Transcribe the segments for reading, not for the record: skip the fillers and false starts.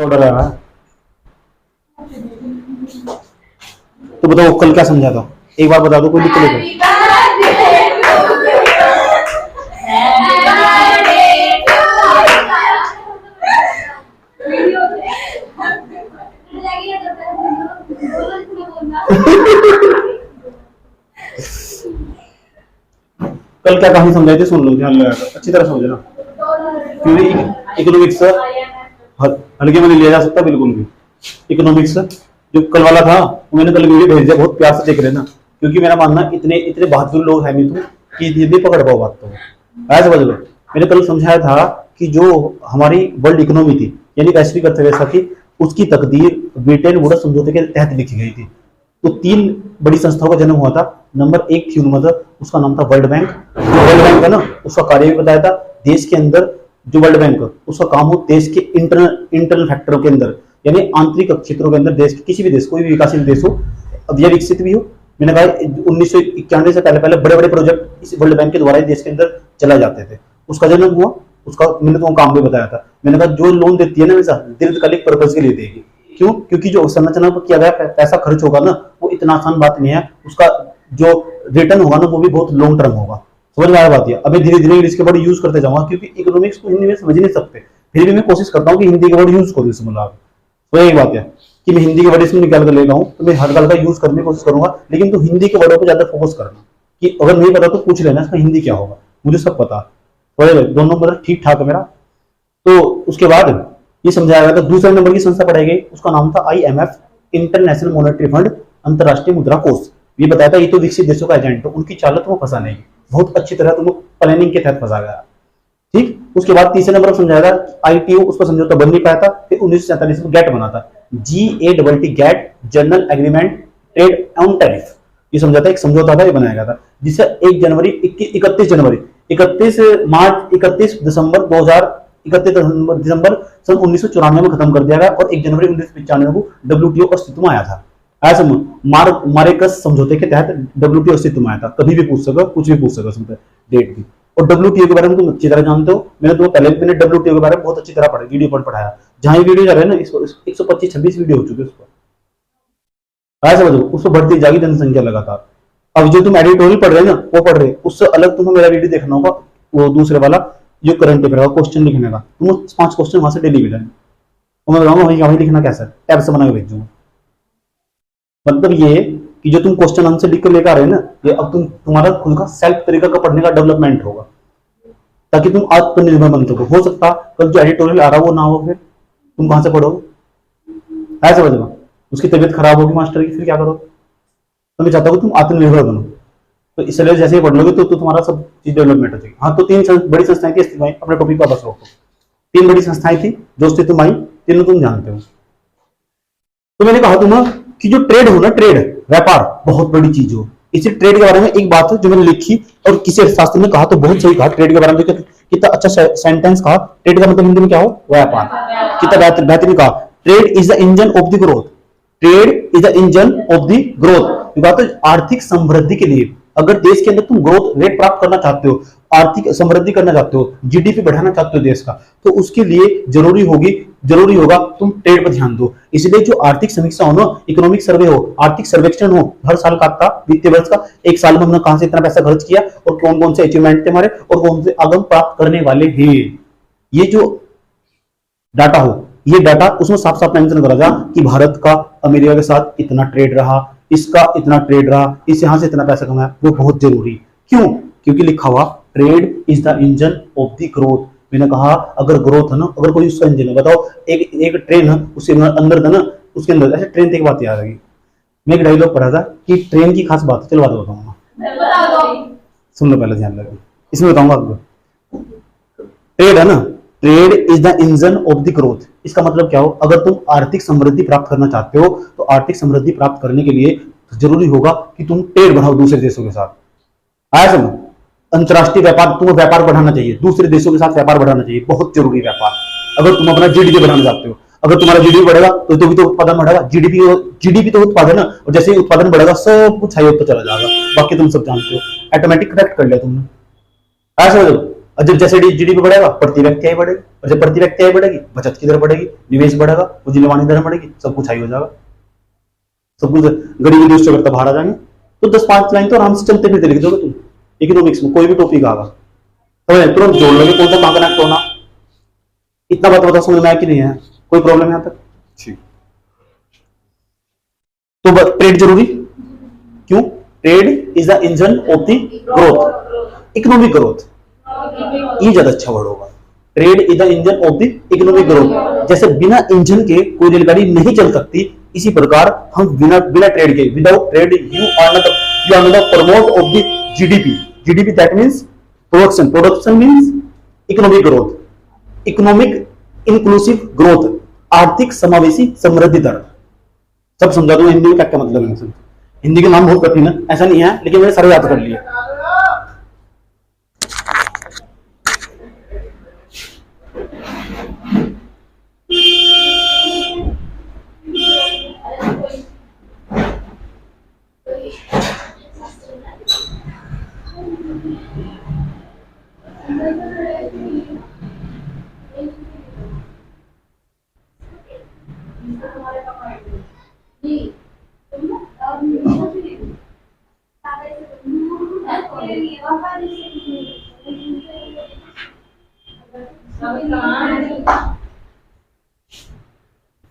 Order आया है। तो बताओ कल क्या समझा था, एक बार बता दो, कोई लिख लेगा। कल क्या कहानी समझाई थी, सुन लो ध्यान लगाकर, अच्छी तरह समझना, क्योंकि इकोनॉमिक्स हल्के में नहीं लिया जा सकता बिल्कुल भी। इकोनॉमिक्स जो कल वाला था, मैंने कल वीडियो भेज दिया, बहुत प्यार से देख लेना, क्योंकि मेरा मानना इतने इतने बहादुर लोग हैं नहीं तुम कि ये नहीं पकड़ पाओ बात। तो ऐसे समझ लो, मैंने कल समझाया था कि जो हमारी वर्ल्ड इकोनॉमी थी, यानी वैश्विक अर्थव्यवस्था थी, उसकी तकदीर ब्रिटेन वुड्स समझौते के तहत लिखी गई थी। तो तीन बड़ी संस्थाओं का जन्म हुआ था। नंबर एक थी उनमें, उसका नाम था वर्ल्ड बैंक। जो वर्ल्ड बैंक है ना, उसका कार्य भी बताया था। देश के अंदर जो वर्ल्ड बैंक उसका काम हो देश के इंटरनल फैक्टरों के अंदर, यानी आंतरिक क्षेत्रों के अंदर देश के किसी भी देश, कोई भी विकासशील देश हो या विकसित भी हो। मैंने कहा 1991 से पहले बड़े बड़े प्रोजेक्ट इस वर्ल्ड बैंक के द्वारा देश के अंदर चलाए जाते थे। उसका जन्म हुआ, उसका मैंने तो काम भी बताया था। मैंने कहा जो लोन देती है ना हमेशा दीर्घकालिक पर्पज के लिए देगी। क्यों? क्योंकि जो संरचना पर किया गया पैसा खर्च होगा ना, वो इतना आसान बात नहीं है, उसका जो रिटर्न होगा ना वो भी बहुत लॉन्ग टर्म होगा। समझ में आया बात? है अभी धीरे धीरे इसके वर्ड यूज करते जाऊंगा, क्योंकि इकोनॉमिक्स को हिंदी में समझ नहीं सकते, फिर भी मैं कोशिश करता हूँ कि हिंदी के वर्ड यूज करूँ इसमें। तो यही बात है कि मैं हिंदी के वर्ड इसमें निकाल कर लेगा हूँ, तो मैं हर गल का यूज करने की कोशिश करूंगा, लेकिन तो हिंदी के वर्डों पर ज्यादा फोकस करना, कि अगर नहीं पता तो पूछ लेना इसका हिंदी क्या होगा, मुझे सब पता। दोनों मतलब ठीक ठाक है मेरा। तो उसके बाद ये समझाया गया था, दूसरे नंबर की संस्था पढ़ाई गई, उसका नाम था IMF, इंटरनेशनल मॉनेटरी फंड, अंतरराष्ट्रीय मुद्रा कोष। ये बताया था ये तो विकसित देशों का एजेंट है, उनकी चाल तुमको फंसा नहीं, बहुत अच्छी तरह तुमको प्लानिंग के तहत फंसा गया। ठीक, उसके बाद तीसरे नंबर पर समझाया था ITO, उस पर समझौता बन नहीं पाया था। फिर 1947 में गैट बना था, GATT, GATT, general agreement trade on tariff. ये समझौता एक समझौता था, ये बनाया गया था, जिसे 1 जनवरी 31 दिसंबर 1994 में खत्म कर दिया गया, और 1 जनवरी 1995 को WTO अस्तित्व में आया था। ऐसा मारेकस समझौते के तहत WTO अस्तित्व में आया था। कभी भी पूछ सको, कुछ भी पूछ सको डेट भी। और WTO के बारे में तुम अच्छी तरह जानते हो, मैंने तुम्हें पहले भी WTO के बारे में बहुत अच्छी तरह पढ़ा, वीडियो पर पढ़ाया। जहां ये वीडियो जा रहे हैं ना, 125-26 वीडियो हो चुके उस पर। ऐसा समझो, उस पर बढ़ती जाएगी जनसंख्या लगातार। अब जो तुम एडिटोरियल पढ़ रहे हैं ना, वो पढ़ रहे, उससे अलग तुम्हें मेरा वीडियो देखना होगा, वो दूसरे वाला जो करंट पेपर है, क्वेश्चन लिखने का। तुम 5 क्वेश्चन वहां से डेली मिलेंगे, तो मैं बताऊंगा वही लिखना कैसा है, टैब से बना के भेज दूंगा। मतलब ये कि जो तुम क्वेश्चन आंसर लिख कर लेकर आ रहे हैं ना, ये अब तुम्हारा खुद का सेल्फ तरीका का पढ़ने का डेवलपमेंट होगा, ताकि तुम आत्मनिर्भर बन सको। हो सकता कल जो एडिटोरियल आ रहा वो ना हो, फिर तुम कहां से पढ़ोगे? ऐसा समझना, उसकी तबीयत खराब होगी मास्टर की, फिर क्या करोगे? तो मैं चाहता हूँ तुम आत्मनिर्भर बनो, तो इसलिए जैसे ही पढ़ लोगे तो तुम्हारा सब चीज डेवलपमेंट हो जाएगी। हाँ, तो 3 बड़ी संस्थाएं थी अस्तित्व में, अपने टॉपिक पर बस रोको। 3 बड़ी संस्थाएं थी जो अस्तित्व में आई, तीनों तुम जानते हो। तो मैंने कहा तुम्हें कि जो ट्रेड हो ना, ट्रेड व्यापार बहुत बड़ी चीज हो। इसी ट्रेड के बारे में एक बात है जो मैंने लिखी, और किसी शास्त्र ने कहा तो बहुत सही कहा, ट्रेड के बारे में कितना अच्छा सेंटेंस कहा। ट्रेड का मतलब हिंदी में क्या हो? व्यापार। कितना बेहतरीन कहा, trade is the engine of the growth. Trade is the engine of the growth. बात है आर्थिक समृद्धि के लिए। अगर देश के अंदर तुम ग्रोथ रेट प्राप्त करना चाहते हो, आर्थिक समृद्धि करना चाहते हो, GDP बढ़ाना चाहते हो देश का, तो उसके लिए जरूरी होगा तुम ट्रेड पर ध्यान दो। इसलिए जो आर्थिक समीक्षा हो ना, इकोनॉमिक सर्वे हो, आर्थिक सर्वेक्षण हो, हर साल का आपका वित्तीय वर्ष का, एक साल में हमने कहां से इतना पैसा खर्च किया और कौन कौन से अचीवमेंट थे हमारे, और कौन से आगम प्राप्त करने वाले हैं, ये जो डाटा हो, ये डाटा उसमें साफ साफ मेंशन करा जा कि भारत का अमेरिका के साथ इतना ट्रेड रहा, इसका इतना ट्रेड रहा, इस यहां से इतना पैसा कमाया, वो बहुत जरूरी। क्यों? क्योंकि लिखा हुआ trade is the engine of the growth. मैंने कहा अगर ग्रोथ है ना, अगर कोई उसका इंजन है, बताओ एक ट्रेन है, उसके अंदर था ना, उसके अंदर ऐसे ट्रेन एक बात याद आ गई, मैं एक डायलॉग पढ़ा था कि ट्रेन की खास बात, चलो बात बताऊंगा, सुन लो पहले, ध्यान लगा, इसमें बताऊंगा आपको। ट्रेड है ना, trade is the engine of the growth. इसका मतलब क्या हो? अगर तुम आर्थिक समृद्धि प्राप्त करना चाहते हो, तो आर्थिक समृद्धि प्राप्त करने के लिए जरूरी होगा कि तुम ट्रेड बढ़ाओ दूसरे देशों के साथ। आया समझ? अंतरराष्ट्रीय व्यापार, तुम्हें व्यापार बढ़ाना चाहिए, दूसरे देशों के साथ व्यापार बढ़ाना चाहिए, बहुत जरूरी व्यापार। अगर तुम अपना GDP बढ़ाना चाहते हो, अगर तुम्हारा GDP बढ़ेगा तो भी तो उत्पादन बढ़ेगा। GDP तो उत्पादन है, और जैसे ही उत्पादन बढ़ेगा सब कुछ हाई होता चला जाएगा। बाकी तुम सब जानते हो, ऑटोमेटिक करेक्ट कर लिया तुमने। ऐसा और जब जैसे जीडीपी बढ़ेगा प्रति व्यक्ति आय बढ़ेगी, और जब प्रति व्यक्ति आय बढ़ेगी बचत की दर बढ़ेगी, निवेश बढ़ेगा, पूंजी लगाने की दर बढ़ेगी, सब कुछ हाई हो जाएगा, सब कुछ गरीबी दूर से करता बाहर आ जाएंगे। तो 10-5 लाइन तो आराम से चलते फिरते लिख दोगे तुम इकोनॉमिक्स में, कोई भी टॉपिक आएगा तो तुरंत जोड़ लोगे कौन सा कहां कनेक्ट होना। इतना बात बताओ समझ में आया कि नहीं है? कोई प्रॉब्लम है यहां तक? ठीक। तो ट्रेड जरूरी क्यों? Trade is the engine of the growth, economic growth, ये ज्यादा अच्छा वर्ड होगा। Trade is the engine of the economic growth. जैसे बिना इंजन के कोई रेलगाड़ी नहीं चल सकती, इसी प्रकार हम बिना ट्रेड के, without trade you are not the promote of the GDP. GDP that means production, production means economic growth, economic inclusive growth, आर्थिक समावेशी समृद्धि दर। सब समझा दूं हिंदी में क्या क्या मतलब है। हिंदी के नाम बहुत कठिन है, ऐसा नहीं है, लेकिन मैंने सारे याद कर लिए।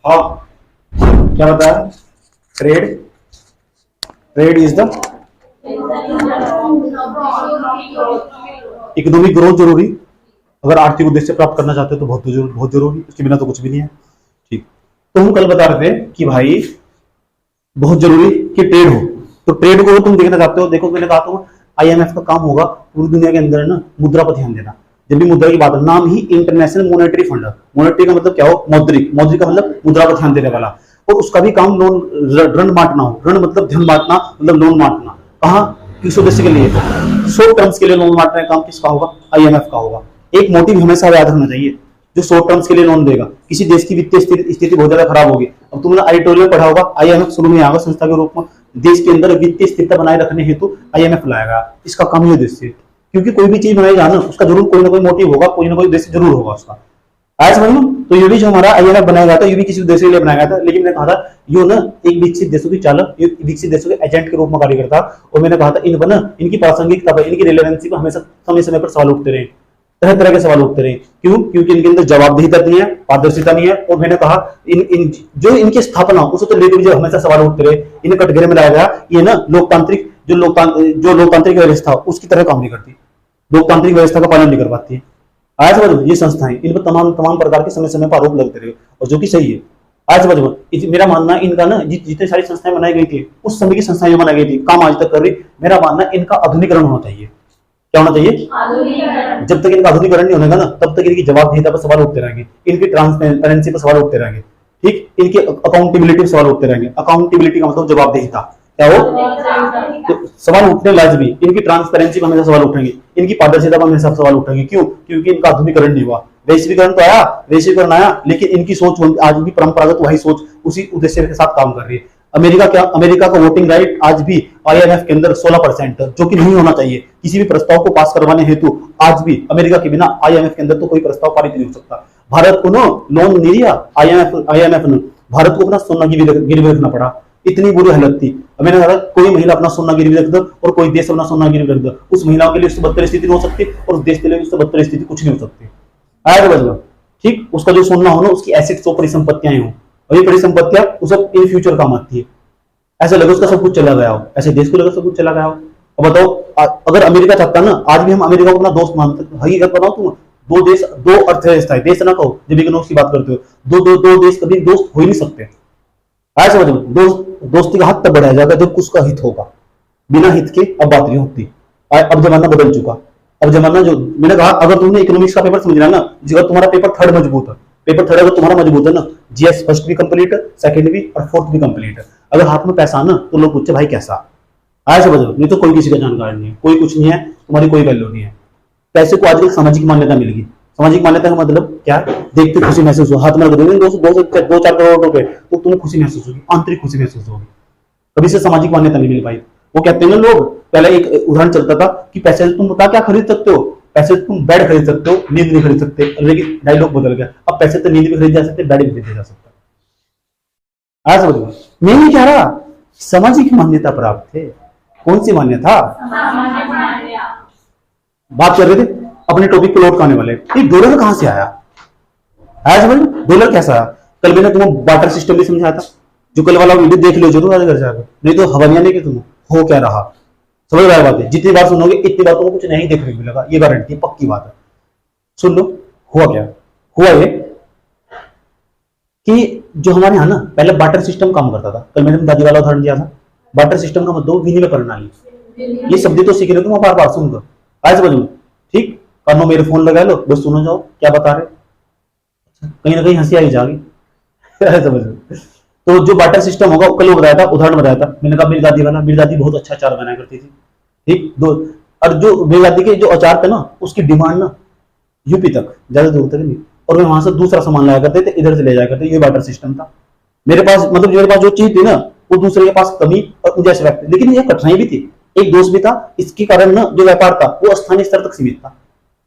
हाँ क्या बताया? Trade is the economic growth जरूरी। अगर आर्थिक उद्देश्य प्राप्त करना चाहते हो तो बहुत जरूरी, उसके बिना तो कुछ भी नहीं है। ठीक, तो हम कल बता रहे थे कि भाई बहुत जरूरी कि ट्रेड हो। तो ट्रेड को तुम देखना चाहते हो, देखो मैंने कहा था आईएमएफ का काम होगा पूरी दुनिया के अंदर ना मुद्रा पर ध्यान देना। जब भी मुद्रा की बात है, नाम ही इंटरनेशनल मॉनेटरी फंड है। मॉनेटरी का मतलब क्या हो? मौद्रिक, मौद्रिक का मतलब मुद्रा पर ध्यान देने वाला। और उसका भी काम लोन ऋण बांटना हो, ऋण मतलब धन बांटना, मतलब लोन बांटना। कहाँ? किस उद्देश्य के लिए? शॉर्ट टर्म्स के लिए लोन बांटने का काम किसका होगा? आईएमएफ का होगा। एक मोटिव हमेशा याद रखना चाहिए, जो शॉर्ट टर्म्स के लिए लोन देगा। किसी देश की वित्तीय स्थिति बहुत ज्यादा खराब होगी, अब तुमने एडिटोरियल पढ़ा होगा, आईएमएफ शुरू में आएगा संस्था के रूप में, देश के अंदर वित्तीय स्थिरता बनाए रखने हेतु आईएमएफ लाएगा। इसका काम ही उद्देश्य, क्योंकि कोई भी चीज बनाई जाए ना, उसका जरूर कोई ना कोई मोटिव होगा, कोई ना कोई उद्देश्य जरूर होगा उसका। आया समझ लो? तो ये भी जो हमारा आईएमएफ बनाया गया था, ये भी किसी उद्देश्य के लिए बनाया गया था। लेकिन मैंने कहा था यो ना एक विकसित देशों की चालक, विकसित देशों के एजेंट के रूप में कार्य करता। और मैंने कहा था इन पर ना इनकी प्रासंगिकता पर, इनकी रिलेवेंसी पर हमेशा समय समय पर सवाल उठते रहे, तरह तरह के सवाल उठते रहे। क्यों? क्योंकि इनके अंदर जवाबदेहिता नहीं है, पारदर्शिता नहीं है। और मैंने कहा इन जो इनकी स्थापना उसे तो लेकर जो हमेशा सवाल उठते रहे, इन्हें कटघरे में लाया गया। ये ना लोकतांत्रिक जो लोकतांत्रिक व्यवस्था उसकी तरह काम नहीं करती, लोकतांत्रिक व्यवस्था का पालन नहीं कर पाती है। आज समझ, ये संस्थाएं इन पर तमाम प्रकार के समय समय पर आरोप लगते रहे, और जो कि सही है। आज समझ, मेरा मानना इनका ना जितने सारी संस्थाएं बनाई गई थी, उस समय की संस्थाएं जो बनाई गई थी काम आज तक कर रही, मेरा मानना इनका आधुनिकरण होना चाहिए। क्या होना चाहिए? जब तक इनका आधुनिकरण नहीं होगा ना, तब तक इनकी जवाबदेहिता पर सवाल उठते रहेंगे, इनकी ट्रांसपेरेंसी पर सवाल उठते रहेंगे। ठीक, इनकी अकाउंटेबिलिटी पर सवाल उठते रहेंगे। अकाउंटेबिलिटी का मतलब जवाबदेहिता क्या हो? तो सवाल उठने लाजमी। इनकी ट्रांसपेरेंसी पर हमेशा सवाल उठेंगे, इनकी पारदर्शिता पर हमेशा सवाल उठेंगे। क्यों? क्योंकि इनका आधुनिकरण नहीं हुआ। वैश्वीकरण तो आया, वैश्वीकरण आया, लेकिन इनकी सोच आज भी परंपरागत वही सोच उसी उद्देश्य के साथ काम कर रही है। अमेरिका अमेरिका का वोटिंग राइट आज भी आईएमएफ के अंदर 16%, जो कि नहीं होना चाहिए। किसी भी प्रस्ताव को पास करवाने हेतु आज भी अमेरिका के बिना आईएमएफ के अंदर तो कोई प्रस्ताव पारित नहीं हो सकता। भारत को ना लोन नहीं दिया आईएमएफ ने, भारत को अपना सोना गिरवी रखना पड़ा। इतनी बुरी हालत थी। मैंने कहा कोई महिला अपना सोना गिरवी रख दो और कोई देश अपना सोना गिरवी रख दो, उस महिलाओं के लिए उससे बदतर स्थिति नहीं हो सकती, और उस देश के लिए उससे बदतर स्थिति कुछ नहीं हो सकती। आया तो बदलो। ठीक, उसका जो सोना हो ना, उसकी एसेट्स हो, परिसंपत्तियां हो, और ये परिसंपत्तियां उसे इन फ्यूचर काम आती है। ऐसा लगे उसका सब कुछ चला गया हो, ऐसे देश को लगे सब कुछ चला गया हो। अब बताओ, अगर अमेरिका चाहता ना, आज भी हम अमेरिका को अपना दोस्त मानते। हकीकत बताओ तुम, दो देश, दो अर्थव्यवस्था है, देश ना कहो जब इकोनॉमिक्स की बात करते हो, दो देश कभी दोस्त हो ही नहीं सकते। ऐसा समझ, दोस्ती का हाथ तब बढ़ाया जाएगा जब उसका हित होगा, बिना हित के अब बात नहीं होती। अब जमाना बदल चुका। अब जमाना जो मैंने कहा, अगर तुमने इकोनॉमिक्स का पेपर समझना ना, अगर तुम्हारा पेपर थर्ड मजबूत है, पेपर थर्ड अगर तुम्हारा मजबूत है ना, जीएस फर्स्ट भी कंप्लीट है, सेकंड भी और फोर्थ भी कंप्लीट है। अगर हाथ में पैसा ना, तो लोग पूछते भाई कैसा, आया समझ लो। नहीं तो कोई किसी का जानकार नहीं है, कोई कुछ नहीं है, तुम्हारी कोई वैल्यू नहीं है। पैसे को आजकल सामाजिक मान्यता मिल गई। सामाजिक मान्यता का मतलब क्या? देखते खुशी महसूस हो, हाथ में दोगे 2-4 करोड़ रुपए, तो तुम्हें खुशी महसूस होगी, आंतरिक खुशी महसूस होगी। कभी से सामाजिक मान्यता नहीं मिल पाई। वो कहते हैं ना लोग, पहले एक उदाहरण चलता था कि पैसे तुम बता क्या खरीद सकते हो, पैसे से तुम बेड खरीद सकते हो, नींद नहीं खरीद सकते। लेकिन डायलॉग बदल गया, अब पैसे तो नींद भी खरीद जा सकते, बेड भी खरीदा जा सकता है। आज समझ, मैं नहीं कह रहा, सामाजिक मान्यता प्राप्त थे। कौन सी मान्यता? बात कर रहे थे अपने टॉपिक को लौट आने वाले, ये डॉलर कहां से आया? समझ, डॉलर कैसा आया? कल मैंने तुम्हें बाटर सिस्टम भी समझाया था, जो कल वाला वीडियो देख लो जरूर आज घर जाकर, नहीं तो हवानिया नहीं कि तुम हो क्या रहा। समझ रहा है बात है? जितनी बार सुनोगे इतनी बार तुमको कुछ नहीं देखने को मिलेगा, ये गारंटी पक्की बात है। सुन लो, हुआ क्या? हुआ ये कि जो हमारे यहाँ ना पहले बाटर सिस्टम काम करता था। कल मैंने दादी वाला उदाहरण दिया था। बाटर सिस्टम का मतलब विनिमय प्रणाली। ये शब्द तो सीख रहे तुम बार बार सुनकर, आज समझ लो, ठीक? कानों मेरे फोन लगा लो, बस सुनो जाओ क्या बता रहे, कहीं ना कहीं हंसी आई जाएगी। समझ लो। तो जो बाटर सिस्टम होगा, कल बताया था, उदाहरण बताया था मैंने, कहा मेरी दादी वाला, मेरी दादी बहुत अच्छा अचार बनाया करती थी, ठीक? दो, और जो मेरी दादी के जो अचार थे ना, उसकी डिमांड ना यूपी तक, ज्यादा दूर तक नहीं, और मैं वहां से दूसरा सामान लाया करते थे, इधर से ले जाया करते, ये बाटर सिस्टम था मेरे पास। मतलब मेरे पास जो चीज थी ना, वो दूसरे के पास कमी और मुझे ऐसे व्यक्त, लेकिन ये कठिनाई भी थी, एक दोष भी था। इसके कारण ना जो व्यापार था वो स्थानीय स्तर तक सीमित था,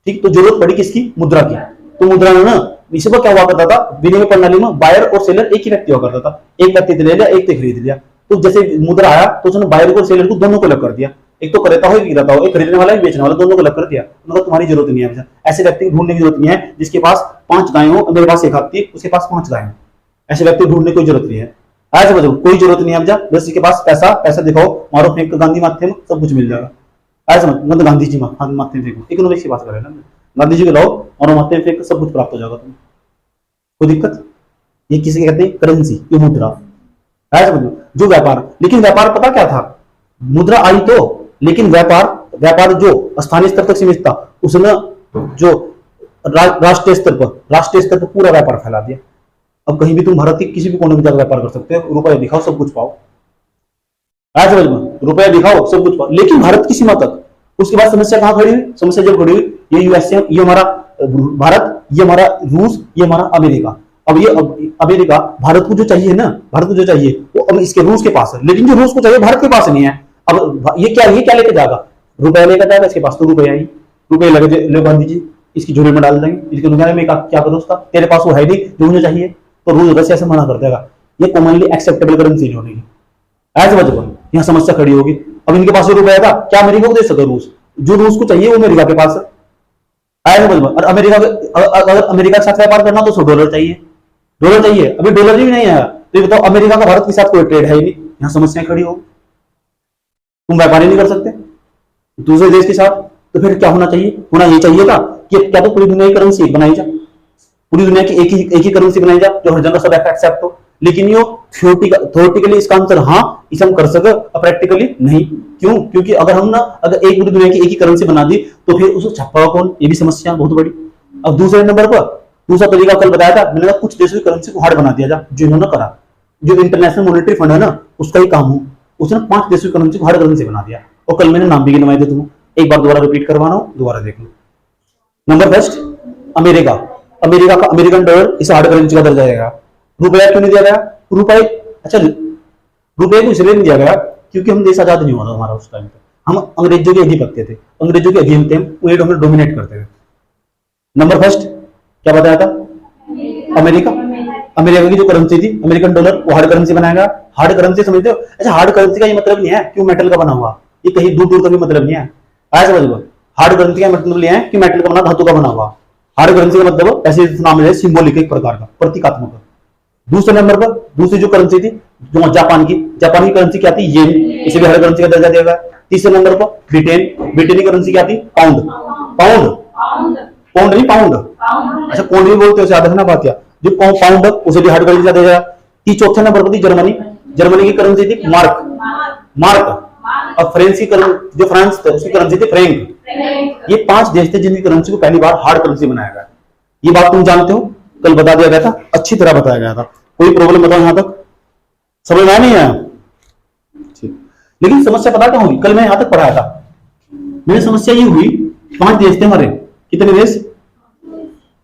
ठीक? तो जरूरत पड़ी किसकी? मुद्रा की। तो मुद्रा में ना इसी पर क्या हुआ करता था, विनिमय प्रणाली में बायर और सेलर एक ही व्यक्ति हुआ करता था। एक व्यक्ति ले लिया, एक तो खरीद लिया। तो जैसे मुद्रा आया तो उसने बायर को सेलर को दोनों को अलग कर दिया, एक तो क्रेता हो एक विक्रेता हो, एक खरीदने वाला एक बेचने वाला, दोनों को अलग कर दिया। उनको तुम्हारी जरूरत नहीं है, ऐसे व्यक्ति को ढूंढने की जरूरत नहीं है जिसके पास 5 गायें हो, मेरे पास एक हाथी, उसके पास 5 गायें। ऐसे व्यक्ति ढूंढने की कोई जरूरत नहीं है, ऐसे बताओ, कोई जरूरत नहीं है। बस इसके पास पैसा, पैसा दिखाओ, मारो फेंक, गांधी माथे में सब कुछ मिल जाएगा। ऐसा मतलब गांधी जी माथे में फेंको, इकोनॉमिक्स की बात कर रहे हैं ना, गांधी जी को लाओ और माथे में फेंक, सब कुछ प्राप्त हो जाएगा तुम्हें, कोई दिक्कत? ये किसी कहते हैं करेंसी, ये मुद्रा। ऐसा मतलब जो व्यापार, लेकिन व्यापार पता क्या था? मुद्रा आई तो, लेकिन व्यापार जो स्थानीय स्तर तक सीमित था, उसने जो राष्ट्रीय स्तर पर पूरा व्यापार फैला दिया। अब कहीं भी तुम भारत के किसी भी कोने में जाकर व्यापार कर सकते हो, रुपया दिखाओ सब कुछ पाओ। ऐसा समझ में, रुपया दिखाओ सब कुछ पाओ, लेकिन भारत की सीमा तक। उसके बाद समस्या कहां खड़ी हुई? समस्या जब खड़ी हुई, ये यूएसए, ये हमारा भारत, ये हमारा रूस, ये हमारा अमेरिका। अब ये अमेरिका भारत को जो चाहिए ना, भारत को जो चाहिए वो अब इसके रूस के पास है, लेकिन जो रूस को चाहिए भारत के पास नहीं है। अब ये क्या लेके जाएगा? रुपया लेकर जाएगा, इसके पास तो रुपया ही, रुपये लगे गांधी जी इसकी झोली में डाल देंगे, इसके दुनिया में क्या करो उसका, तेरे पास वो है नहीं जो मुझे चाहिए, तो रूस रशिया से मना कर देगा। ये कॉमनली एक्सेप्टेबल करेंसी नहीं होगी। ऐसे मतलब यहाँ समस्या खड़ी होगी। अब इनके पास रुपया था, क्या अमेरिका को दे सके रूस? जो रूस को चाहिए वो अमेरिका के पास है। ऐसे मतलब, और अमेरिका अगर अमेरिका के साथ व्यापार करना तो $100 चाहिए, डॉलर चाहिए। अभी डॉलर भी नहीं आया, तो ये बताओ अमेरिका का भारत के साथ कोई ट्रेड है ही नहीं, यहाँ समस्या खड़ी होगी। तुम व्यापार ही नहीं कर सकते दूसरे देश के साथ, तो फिर क्या होना चाहिए? होना ये चाहिए था कि क्या तो पूरी दुनिया की करेंसी बनाई जाए, पूरी दुनिया की एक ही करेंसी बनाई जाए जो हर जगह सब एक्सेप्ट हो। लेकिन ये थ्योरेटिकली इसका आंसर हाँ, इसे हम कर सके, प्रैक्टिकली नहीं। क्यों? क्योंकि अगर हम ना अगर एक पूरी दुनिया की एक ही करेंसी बना दी तो फिर उसको छापा कौन? ये भी समस्या बहुत बड़ी। अब दूसरे नंबर पर दूसरा तरीका कल बताया था मैंने, कुछ देशों की करेंसी को हार्ड बना दिया जाए, जो इन्होंने करा। जो इंटरनेशनल मॉनेटरी फंड है ना, उसका ही काम हो, उसने 5 देशों की करेंसी को हार्ड करेंसी बना दिया। और कल मैंने नाम भी गिनवाए थे तुम्हें, एक बार दोबारा रिपीट करवाना हो, दोबारा देख लो। नंबर फर्स्ट अमेरिका का अमेरिकन डॉलर इस हार्ड करेंसी का दर्जा देगा। रुपया क्यों नहीं दिया गया? रुपये को इसलिए नहीं दिया गया क्योंकि हम देश आजाद नहीं हुआ था हमारा उस टाइम पे, हम अंग्रेजों के अधिपत्य थे, अंग्रेजों के अधीन थे, उन्हें हमें डोमिनेट करते थे। नंबर फर्स्ट क्या बताया था? अमेरिका की जो करेंसी थी अमेरिकन डॉलर, वो हार्ड करेंसी बनाएगा। हार्ड करेंसी समझते हो? अच्छा, हार्ड करेंसी का ये मतलब नहीं है कि मेटल का बना हुआ, ये कहीं दूर दूर का भी मतलब नहीं है। ऐसा समझ लो, हार्ड करेंसी का मतलब नहीं है कि मेटल का बना, धातु का बना हुआ। हार्ड करेंसी का मतलब ऐसे नाम है सिंबॉलिक, एक प्रकार का प्रतीकात्मक। दूसरे नंबर पर दूसरी जो करेंसी थी जो जापान की करेंसी क्या थी? येन, इसे भी हार्ड करेंसी का दर्जा दिया गया। तीसरे नंबर पर ब्रिटेन की करेंसी क्या थी? पाउंड नहीं, पाउंड। अच्छा, पाउंड भी बोलते हो, याद रखना बात। या जो पाउंड उसे भी हार्ड करेंसी का दर्जा। चौथे नंबर पर थी जर्मनी की करेंसी थी मार्क। और फ्रेंच की जो फ्रांस थे उसकी करेंसी थी फ्रैंक। ये 5 देश थे जिनकी करेंसी को पहली बार हार्ड करेंसी बनाया गया। ये बात तुम जानते हो, कल बता दिया गया था, अच्छी तरह बताया गया था। कोई प्रॉब्लम बताओ यहां तक? समझ में नहीं आया? ठीक, लेकिन समस्या पता क्या होगी? कल मैं यहां तक पढ़ाया था, मेरी समस्या ये हुई 5 देश थे हमारे। कितने देश?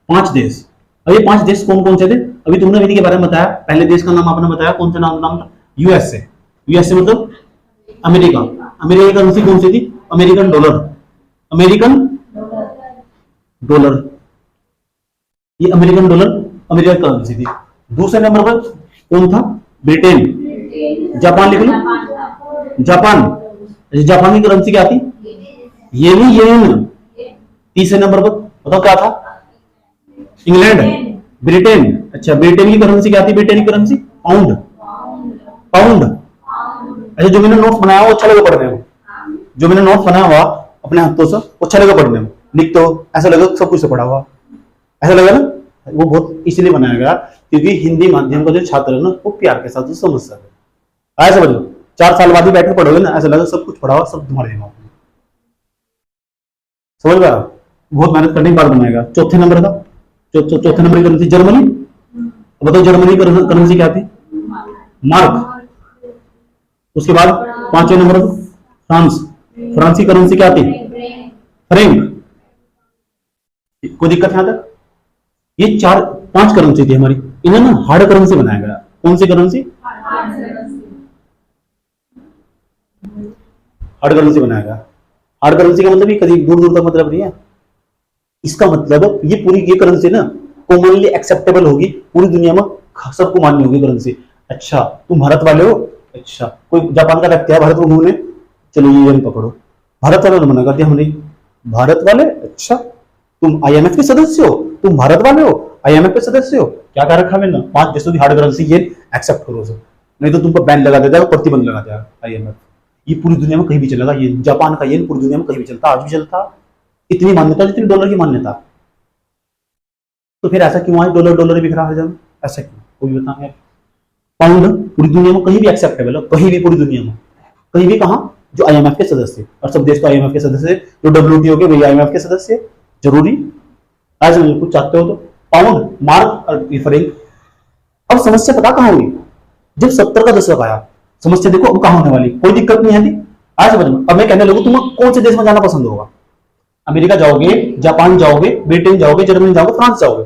5 देश। अब ये 5 देश कौन कौन से थे? अभी तुमने विधि के बारे में बताया, पहले देश का नाम आपने बताया, कौन सा नाम था? यूएसए मतलब अमेरिका की करेंसी कौन सी थी? अमेरिकन डॉलर, ये अमेरिकन डॉलर, अमेरिकन करेंसी थी। दूसरे नंबर पर कौन था? ब्रिटेन। जापान लिख लो, जापान। जापान की करेंसी क्या थी? येन। तीसरे नंबर पर बताओ क्या था? इंग्लैंड। ब्रिटेन। अच्छा, ब्रिटेन की करेंसी क्या थी? ब्रिटेन की करेंसी पाउंड। पाउंड। अच्छा, जो मैंने नोट्स बनाया वो अच्छा लगा पढ़ने में, जो मैंने नोट्स बनाया हुआ अपने हाथों से वो अच्छा लगा पढ़ने में, लिख तो ऐसा लगा सब कुछ से पढ़ा हुआ, ऐसा लगा ना। वो बहुत इसलिए बनाया गया क्योंकि हिंदी माध्यम का जो छात्र है ना वो प्यार के साथ समझ सके। आया समझ लो, 4 साल बाद ही बैठ के पढ़ोगे ना, ऐसा लगा सब कुछ पढ़ा हुआ, सब तुम्हारे दिमाग में। समझ में आ रहा? बहुत मेहनत करने के बाद बनाएगा। चौथे नंबर का चौथे नंबर की करेंसी जर्मनी। बताओ जर्मनी की करेंसी क्या थी? मार्क। उसके बाद 5वें नंबर पर फ्रांस। फ्रांस की करेंसी क्या थी? फ्रैंक। कोई दिक्कत यहां तक? ये 4-5 करेंसी थी हमारी, इन्हें ना हार्ड करेंसी बनाया गया। कौन सी करेंसी? हार्ड करेंसी बनाया गया। हार्ड करेंसी का मतलब ये कभी दूर दूर तक मतलब नहीं है, इसका मतलब ये पूरी ये करेंसी ना कॉमनली एक्सेप्टेबल होगी, पूरी दुनिया में सबको मान्य होगी करेंसी। अच्छा, तुम भारत वाले हो, अच्छा कोई जापान का व्यक्ति है भारत में घूमने, चलो ये पकड़ो, भारत वाले ने मना कर दिया, हम नहीं भारत वाले। अच्छा, तुम आईएमएफ के सदस्य हो, तुम भारत वाले हो, आईएमएफ के सदस्य हो, क्या कर रखा मैंने? 5 देशों की हार्ड करेंसी ये एक्सेप्ट करो सर, नहीं तो तुम पर बैन लगा देता है, प्रतिबंध लगा देगा आईएमएफ। ये पूरी दुनिया में कहीं भी चलेगा, ये जापान का येन पूरी दुनिया में कहीं भी चलता, आज भी चलता। इतनी मान्यता जितनी डॉलर की मान्यता। तो फिर ऐसा क्यों आज डॉलर डॉलर बिखरा हर जगह? ऐसा क्यों? कोई बताएंगे? पाउंड पूरी दुनिया में कहीं भी एक्सेप्टेबल है, कहीं भी पूरी दुनिया में, कहीं भी कहा जो आईएमएफ के सदस्य, और सब देश तो आईएमएफ के सदस्य, जो डब्ल्यूटीओ के वही आईएमएफ के सदस्य, जरूरी आज कुछ चाहते हो तो पाउंड, मार्क और फ्रैंक। अब समस्या पता कहां हुई? जब 70 का दशक आया, समस्या देखो अब कहां होने वाली, कोई दिक्कत नहीं है आज समझ में। अब मैं कहने लगूं तुम्हें कौन से देश में जाना पसंद होगा? अमेरिका जाओगे, जापान जाओगे, ब्रिटेन जाओगे, जर्मनी जाओगे, फ्रांस जाओगे?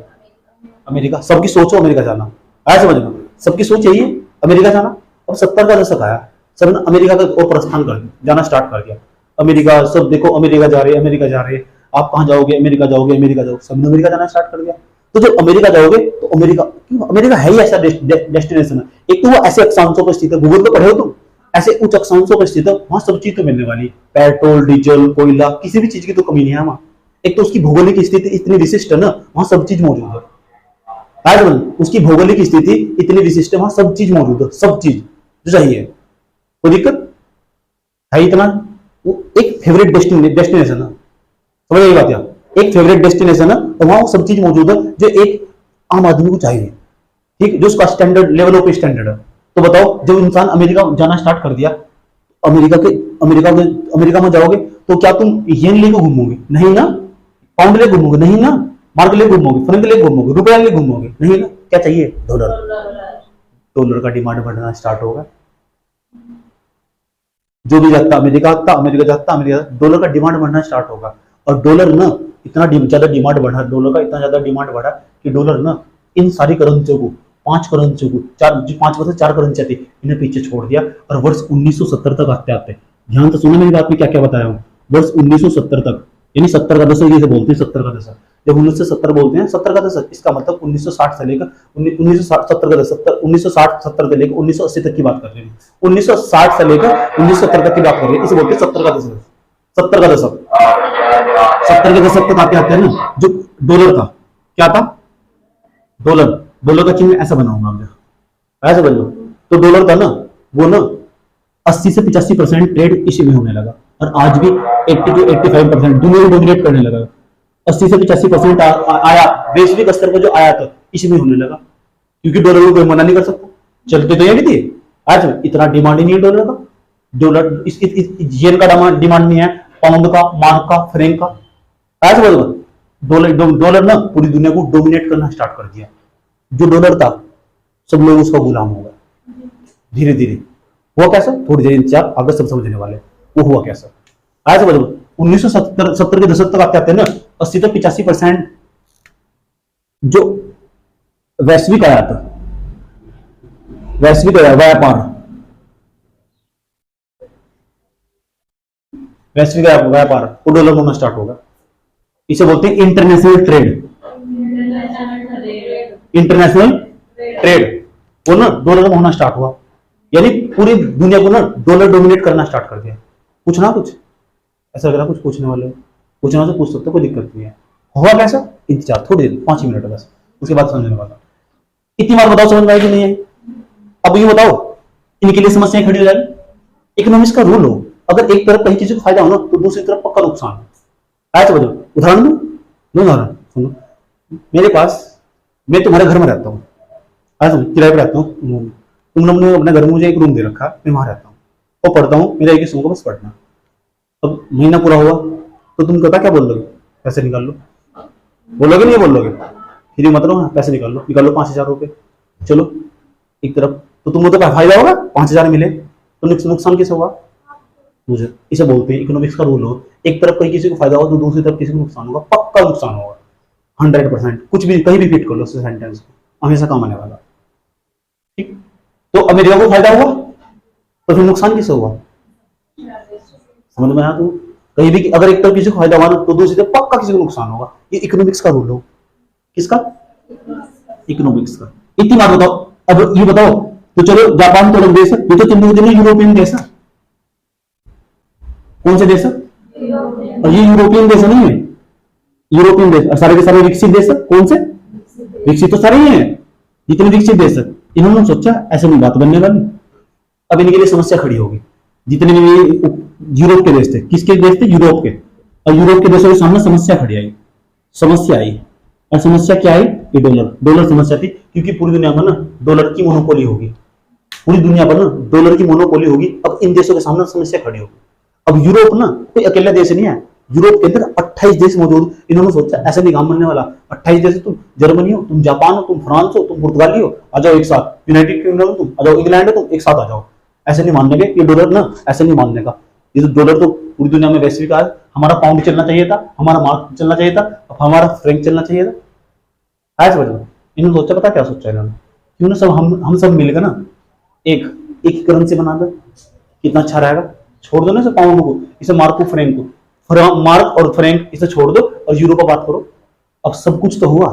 अमेरिका। सबकी सोच हो अमेरिका जाना, आया समझ में? सबकी सोच यही है अमेरिका जाना। अब 70 का दशक आया, सबने अमेरिका का और प्रस्थान कर दिया, जाना स्टार्ट कर दिया। अमेरिका, सब देखो अमेरिका जा रहे, अमेरिका जा रहे, आप कहां जाओगे? अमेरिका जाओगे, अमेरिका जाओगे, सबने अमेरिका जाना स्टार्ट कर दिया। तो जब अमेरिका जाओगे तो अमेरिका क्यों? अमेरिका है ही ऐसा डेस्टिनेशन है, एक तो वो ऐसे अक्षांशों पर स्थित है, गूगल पे पढ़े हो तुम, ऐसे उच्च अक्षांशों पर स्थित है, वहां सब चीज तो मिलने वाली, पेट्रोल, डीजल, कोयला, किसी भी चीज की तो कमी नहीं है वहां। एक तो उसकी भौगोलिक स्थिति इतनी विशिष्ट है ना, वहां सब चीज मौजूद है। उसकी भौगोलिक स्थिति इतनी विशिष्ट है, वहां सब चीज मौजूद है, सब चीज जो चाहिए, कोई दिक्कत है इतना। वो एक फेवरेट डेस्टिनेशन है, समझ गई बात? यार एक फेवरेट डेस्टिनेशन है, तो वहां वो सब चीज मौजूद है जो एक आम आदमी को चाहिए, ठीक, जो उसका स्टैंडर्ड लेवल ऑफ स्टैंडर्ड है। तो बताओ, जब इंसान अमेरिका जाना स्टार्ट कर दिया, अमेरिका में जाओगे तो क्या तुम येन लेके घूमोगे? नहीं ना। पाउंड ले घूमोगे? नहीं ना। मार्क ले घूमोगे? फ्रैंक ले घूमोगे? रुपया ले घूमोगे? नहीं ना। क्या चाहिए? डॉलर। डॉलर का डिमांड बढ़ना स्टार्ट होगा। जो भी जाता अमेरिका आता, अमेरिका जाता अमेरिका, डॉलर का डिमांड बढ़ना स्टार्ट होगा। और डॉलर ना इतना ज्यादा डिमांड बढ़ा, डॉलर का इतना ज्यादा डिमांड बढ़ा कि डॉलर ना इन सारी करेंसियों को, 5 करेंसियों को, 4 करेंसियां थी, इन्हें पीछे छोड़ दिया। और वर्ष 1970 तक आते आते, ध्यान से सुनो मेरी बात में क्या क्या बताया हूं, वर्ष 1970 तक, यानी 70 का दशक, ये बोलते हैं 70 का दशक। जब 1970 बोलते हैं 70 का दशक, इसका मतलब 1960 से लेकर 1970 का दशक, 1960-70 से लेकर 1980 तक की बात कर रहे हैं। 1960 से लेकर 1970 तक की बात कर रहे हैं, इसे बोलते हैं 70 का दशक। 70 का दशक, 70 के दशक तक आते आते हैं ना, जो डॉलर था, क्या था? डॉलर का चिन्ह ऐसा बनाऊंगा मैं, ऐसा बन लो। तो डॉलर था ना, वो ना 80 से 85% ट्रेड इसी में होने लगा, और आज भी 80 to 85% दुनिया में डोमिनेट करने लगा। 80 से 85% आया वैश्विक स्तर पर, जो आया था इसी में होने लगा, क्योंकि डॉलर को कोई मना नहीं कर सकता, चलते तो ये भी थी। आज इतना डिमांड ही नहीं है डॉलर का, डॉलर येन का डिमांड नहीं है, पाउंड का, मार्क का, फ्रैंक का। आज डॉलर ना पूरी दुनिया को डोमिनेट करना स्टार्ट कर दिया। जो डॉलर था सब लोग उसका गुलाम हो गए धीरे धीरे। हुआ कैसा? थोड़ी देर इंतजार, आगे सब समझने वाले। वो हुआ कैसा? आज समझ लो, 1970 के दशक तक आते आते ना 80 से 85% जो वैश्विक आया था, वैश्विक व्यापार, वैश्विक व्यापार वो डॉलर होना स्टार्ट होगा। इसे बोलते हैं इंटरनेशनल ट्रेड। इंटरनेशनल ट्रेड वो ना डॉलर में होना स्टार्ट हुआ, यानी पूरी दुनिया को ना डॉलर डोमिनेट करना स्टार्ट कर दिया। पूछना कुछ ऐसा लग रहा कुछ पूछने वाले हो, पूछना तो पूछ सकते हो, कोई दिक्कत नहीं है। हुआ कैसा, इंतजार थोड़ी देर 5 मिनट बस, उसके बाद समझने वाला। इतनी बार बताओ समझ में आएगी नहीं है। अब ये बताओ इनके लिए समस्याएं खड़ी हो जाएगी। इकोनॉमिक्स का रूल हो, अगर एक तरफ कहीं किसी को फायदा हो ना तो दूसरी तरफ पक्का नुकसान है। आया समझो, उदाहरण दो उदाहरण सुनो। मेरे पास, मैं तुम्हारे घर में रहता हूँ, किराए पर रहता हूँ, तुम लोगों ने अपने घर में मुझे एक रूम दे रखा, मैं वहां रहता हूँ और पढ़ता हूँ, मेरा एक ही समय को बस पढ़ना। अब महीना पूरा हुआ तो तुम पता क्या बोल लोगे, पैसे निकाल लो, बोलोगे नहीं बोलोगे, फिर मत लो, पैसे निकाल लो 5,000 रुपए। चलो एक तरफ तो तुम तो फायदा होगा, 5,000 मिले, तो नुकसान किसे हुआ, मुझे। इसे बोलते हैं इकोनॉमिक्स का रूल हो, एक तरफ कहीं किसी को फायदा हो तो दूसरी तरफ किसी को नुकसान होगा, पक्का नुकसान होगा 100%। कुछ भी कहीं भी फिट कर लो सेंटेंस को, हमेशा काम आने वाला। ठीक, तो अमेरिका को फायदा हुआ तो फिर नुकसान किसे हुआ, समझ में आया। तो कहीं भी अगर एक तरफ किसी को फायदा हुआ तो दूसरी तरफ पक्का किसी को नुकसान होगा। ये इकोनॉमिक्स का रूल हो, किसका, इकोनॉमिक्स का। इतनी बात बताओ। अब ये बताओ तो चलो जापान तो अलग देश है, ये तो तुम लोग यूरोपियन देश है। कौन से देश है, और ये यूरोपियन देश नहीं है, यूरोपियन देश सारे के सारे विकसित देश है। कौन से विकसित, तो सारे ही हैं जितने विकसित देश है। इन्होंने सोचा ऐसे में बात बनने वाली। अब इनके लिए समस्या खड़ी होगी, जितने भी यूरोप के देश थे, किसके देश थे, यूरोप के। और यूरोप के देशों के सामने समस्या खड़ी आई, समस्या आई। और समस्या क्या आई, ये डॉलर समस्या थी, क्योंकि पूरी दुनिया में ना डॉलर की मोनोपोली होगी, पूरी दुनिया पर ना डॉलर की मोनोपोली होगी। अब इन देशों के सामने समस्या खड़ी होगी। अब यूरोप ना कोई अकेला देश नहीं है, यूरोप के अंदर 28 देश मौजूद। इन्होंने सोचा ऐसे नहीं काम बनने वाला, 28 देश, तुम जर्मनी हो, तुम जापान हो, तुम फ्रांस हो, तुम पुर्तगाली हो, आ जाओ एक साथ, यूनाइटेड किंगडम हो तुम, आ जाओ इंग्लैंड हो तुम, एक साथ आ जाओ। ऐसे नहीं मानने के, ये डॉलर ना ऐसे नहीं मानने का। ये डॉलर तो पूरी दुनिया में वैश्विक आज, हमारा पाउंड चलना चाहिए था, हमारा मार्क चलना चाहिए था, अब हमारा फ्रैंक चलना चाहिए था। आज बजा इन्होंने सोचा, पता क्या सोचा इन्होंने, क्यों ना सब हम सब मिलकर ना एक करेंसी बना दे, कितना अच्छा रहेगा। छोड़ दो ना इसे पाउंड को, इसे मार्क को, फ्रैंक को, मार्क और फ्रैंक इसे छोड़ दो और यूरो पर बात करो। अब सब कुछ तो हुआ,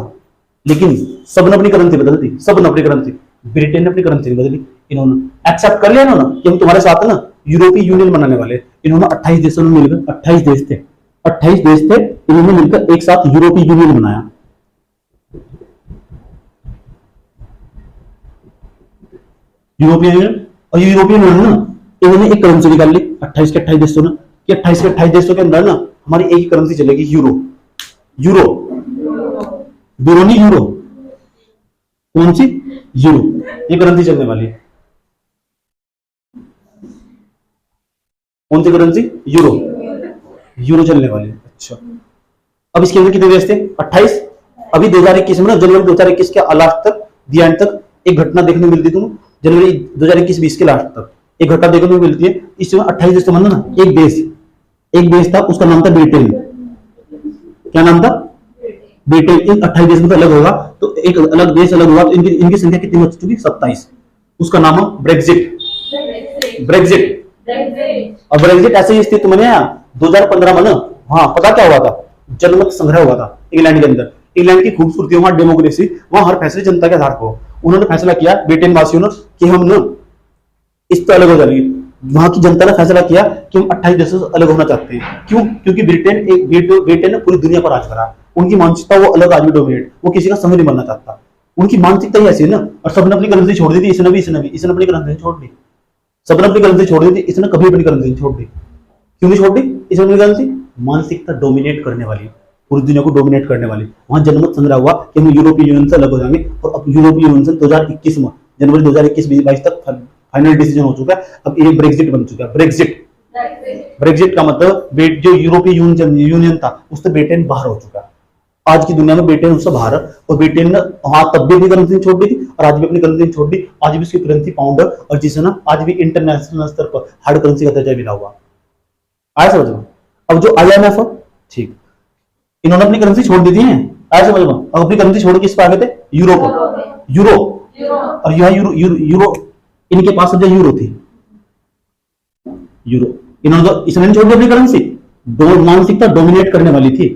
लेकिन सब ने अपनी करेंसी बदल दी, सब ने अपनी करेंसी, ब्रिटेन ने अपनी करेंसी बदली। इन्होंने एक्सेप्ट कर लिया ना कि हम तुम्हारे साथ ना यूरोपीय यूनियन बनाने वाले। इन्होंने 28 देशों ने मिलकर, 28 देश थे, 28 देश थे, इन्होंने मिलकर एक साथ यूरोपीय यूनियन बनाया। यूरोपियन यूनियन, और यूरोपियन यूनियन ना इन्होंने एक करेंसी निकाल ली 28 के 28 देशों ने, कि 28 के 28 देशों के अंदर ना हमारी एक ही करेंसी चलेगी, यूरो। यूरो दोनों यूरो, कौन सी, यूरो, ये करेंसी चलने वाली है। कौन सी करेंसी, यूरो, यूरो चलने वाली है। अच्छा, अब इसके अंदर कितने देश थे, 28। अभी 2021 में ना, जनवरी 2021 के लास्ट तक, दी एंड तक एक घटना देखने को मिलती थी। जनवरी 2021-20 के लास्ट तक एक घटना देखने को मिलती है। इसमें 28 देश समझना ना, एक देश था, उसका नाम था ब्रिटेन। क्या नाम था, ब्रिटेन। इन 28 देश में तो अलग होगा, तो एक अलग देश अलग हुआ, तो इनकी संख्या कितनी बच चुकी, 27। उसका नाम है ब्रेक्जिट। ब्रेक्जिट और ब्रेक्जिट ऐसे ही अस्तित्व में आया 2015 में ना। हाँ, पता क्या हुआ था, जनमत संग्रह हुआ था इंग्लैंड के अंदर। इंग्लैंड की खूबसूरती, वहां डेमोक्रेसी, वहां हर फैसले जनता के आधार पर। उन्होंने फैसला किया, ब्रिटेन वासियों ने, कि हम ना इस तो अलग हो जाएंगे। वहां की जनता ने फैसला किया कि हम 28 देशों से अलग होना चाहते हैं। क्यों, क्योंकि ब्रिटेन ने पूरी दुनिया पर राज करा। उनकी मानसिकता वो अलग आदमी डोमिनेट, वो किसी का समझ नहीं बनना चाहता। उनकी मानसिकता ही ऐसी है ना। और सबने अपनी करेंसी छोड़ दी थी, इसने अपनी करेंसी छोड़ दी, सबने अपनी करेंसी छोड़ दी थी, इसने कभी अपनी करेंसी छोड़ दी। क्यों नहीं छोड़ दी, इसने अपनी करेंसी, मानसिकता डोमिनेट करने वाली, पूरी दुनिया को डोमिनेट करने वाली। वहां जनमत संग्रह हुआ कि हम यूरोपीय यूनियन से अलग हो जाएंगे। और अब यूरोपीय यूनियन से 2021 में, जनवरी 2021-22 तक फाइनल डिसीजन हो चुका है। अब ये ब्रेक्जिट बन चुका है। ब्रेक्जिट का मतलब जो यूरोपीय यूनियन था उससे ब्रिटेन बाहर हो चुका है। आज की दुनिया में ब्रिटेन उससे बाहर है। और ब्रिटेन ने हाँ तब भी अपनी करेंसी छोड़ दी थी, और आज भी अपनी करेंसी छोड़ दी। आज भी उसकी करेंसी पाउंड है, और जिसे ना आज भी इंटरनेशनल स्तर पर हार्ड करेंसी का दर्जा मिला हुआ। आया समझ में। अब जो IMF, ठीक, इन्होंने अपनी करेंसी छोड़ दी थी, आया समझ में। अब अपनी करेंसी छोड़ के किस पे आ गए थे, यूरो पर। यूरो और यहाँ यूरो इनके पास जो यूरो थी, यूरो, इन्होंने इसने छोड़ दी अपनी करेंसी। मानसिकता डोमिनेट करने वाली थी।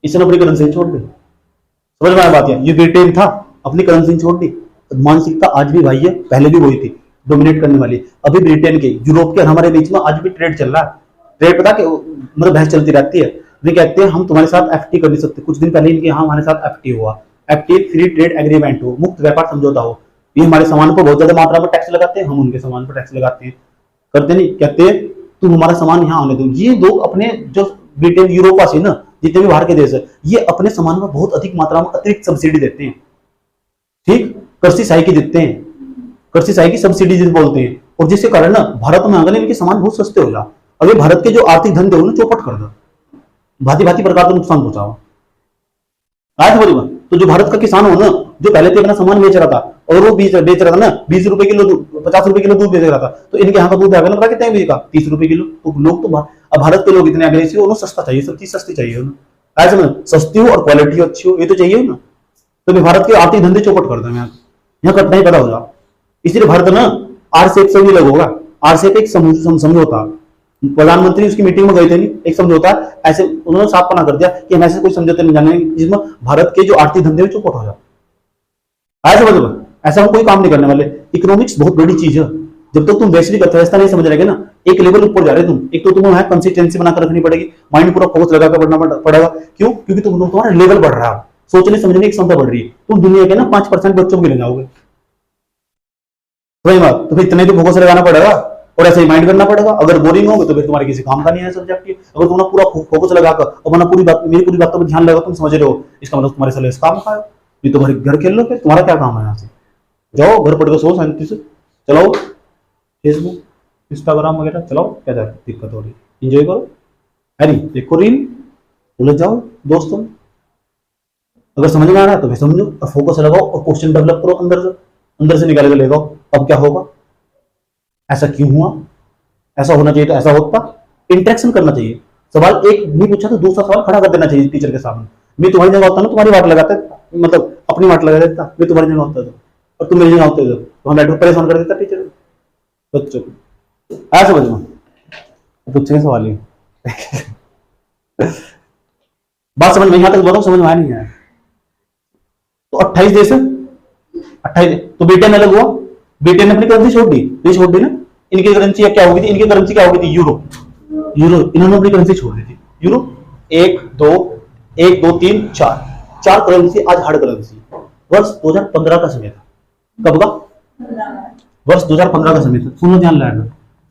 इसने अपनी करेंसी छोड़ दी। समझ में आया बात? ये ब्रिटेन था, अपनी करेंसी छोड़ दी। मानसिकता आज भी भाई है, पहले भी वही थी, डोमिनेट करने वाली। अभी ब्रिटेन के, यूरोप के और हमारे बीच में आज भी ट्रेड चल रहा है। ट्रेड पता कि मतलब बहस चलती रहती है। वे कहते हैं हम तुम्हारे साथ एफटी कर नहीं सकते। कुछ दिन पहले इनके यहाँ हमारे साथ एफटी हुआ। एफटी फ्री ट्रेड एग्रीमेंट हो, मुक्त व्यापार समझौता हो। ये हमारे सामान पर बहुत ज्यादा मात्रा में टैक्स लगाते हैं, हम उनके सामान पर टैक्स लगाते हैं। करते नहीं? कहते हैं तुम हमारा सामान यहाँ आने दो। ये लोग अपने जो ब्रिटेन यूरोपासी ना, जितने भी बाहर के देश है, ये अपने सामान में बहुत अधिक मात्रा में अतिरिक्त सब्सिडी देते हैं। ठीक, कृषि सहायक देते हैं, कृषि सहायक सब्सिडी जिसे बोलते हैं। और जिसके कारण ना भारत में आगे इनके सामान बहुत सस्ते हो जा। अभी भारत के जो आर्थिक धंधे हो चौपट कर दो, भांति भांति प्रकार का नुकसान पहुंचाओ। आज बोली बात, तो जो भारत का किसान हो ना, जो पहले तो अपना सामान बेच रहा था और वो बेच रहा था ना 20 रुपए किलो, 50 रुपए किलो दूध बेच रहा था, तो इनके यहाँ का दूध आगे लगा कितने बेचेगा? 30 रुपए किलो। तो लोग तो अब भारत के लोग इतने अग्रेसिव हो, उन्हें सस्ता चाहिए, सब चीज सस्ती चाहिए उन्हें। ऐसे में सस्ती हो और क्वालिटी अच्छी हो, ये तो चाहिए ना। तो भारत के आर्थिक धंधे चौपट कर दो, यहाँ कटना ही पता होगा। इसलिए भारत ना आरसेप से भी अलग होगा। आरसेप एक समझौता, प्रधानमंत्री उसकी मीटिंग में गए थे नहीं, एक समझौता ऐसे उन्होंने साफ मना कर दिया कि हम ऐसे कोई समझौते नहीं जानेंगे जिसमें भारत के जो आर्थिक धंधे चौपट हो जाए। ऐसा हम कोई काम नहीं करने वाले। इकोनॉमिक्स बहुत बड़ी चीज है। जब तक तुम वैश्विक अर्थव्यवस्था नहीं समझ रहे ना, एक लेवल ऊपर जा रहे तुम। एक तो तुम्हें कंसिस्टेंसी बनाकर रखनी पड़ेगी, माइंड पूरा फोकस लगाकर पढ़ना पड़ेगा। क्यों? क्योंकि तुम्हारा लेवल बढ़ रहा है, सोचने समझने की क्षमता बढ़ रही है। तुम दुनिया के ना 5% बच्चों को ले जाओगे। वही बात, तो फिर इतने तो फोकस लगाना पड़ेगा और ऐसे ही माइंड करना पड़ेगा। अगर बोरिंग होगे तो फिर तुम्हारे किसी काम का नहीं है सब्जेक्ट। अगर तुमने पूरा फोकस लगाकर अपना मेरी पूरी बातों पर ध्यान लगा, तुम समझ रहे हो, इसका मतलब तुम्हारे साले इस काम का है। ये तुम्हारे घर खेल लो, फिर तुम्हारा क्या काम है? यहाँ से जाओ, घर पढ़ के सो, शांति से चलाओ फेसबुक इंस्टाग्राम वगैरह चलाओ, क्या दिक्कत हो रही? एंजॉय करो, अरे देखो रील, उलझ जाओ दोस्तों। अगर समझ में आ रहा है तो फिर समझो और फोकस लगाओ और क्वेश्चन डेवलप करो अंदर से निकाल के ले जाओ। अब क्या होगा? ऐसा क्यों हुआ? ऐसा होना चाहिए तो ऐसा होता। इंटरेक्शन करना चाहिए। सवाल एक नहीं पूछा तो दूसरा सवाल खड़ा कर देना चाहिए टीचर के सामने। मैं तुम्हारी जगह होता ना, तुम्हारी बात लगाता, मतलब अपनी बात लगा देता। मैं तुम्हारी जगह होता तो, और तुम मेरी जगह होते तो हम बैठो परेशान कर देता टीचर बच्चों को। ऐसा समझ में पूछे सवाल ही बात समझ में यहां तक बताओ, समझ में आया नहीं है? तो 28 देश, 28 तो ब्रिटेन में अलग हुआ। ब्रिटेन ने अपनी करेंसी छोड़ दी ना। इनकी करेंसी क्या होगी थी? इनकी करेंसी क्या होगी थी? यूरो। इन्होंने अपनी करेंसी छोड़ दी थी यूरो। 1 2 3 4 करेंसी आज हार्ड करेंसी। वर्ष 2015 का समय था। कब का? वर्ष 2015 का समय था। सुनो ध्यान लगाना।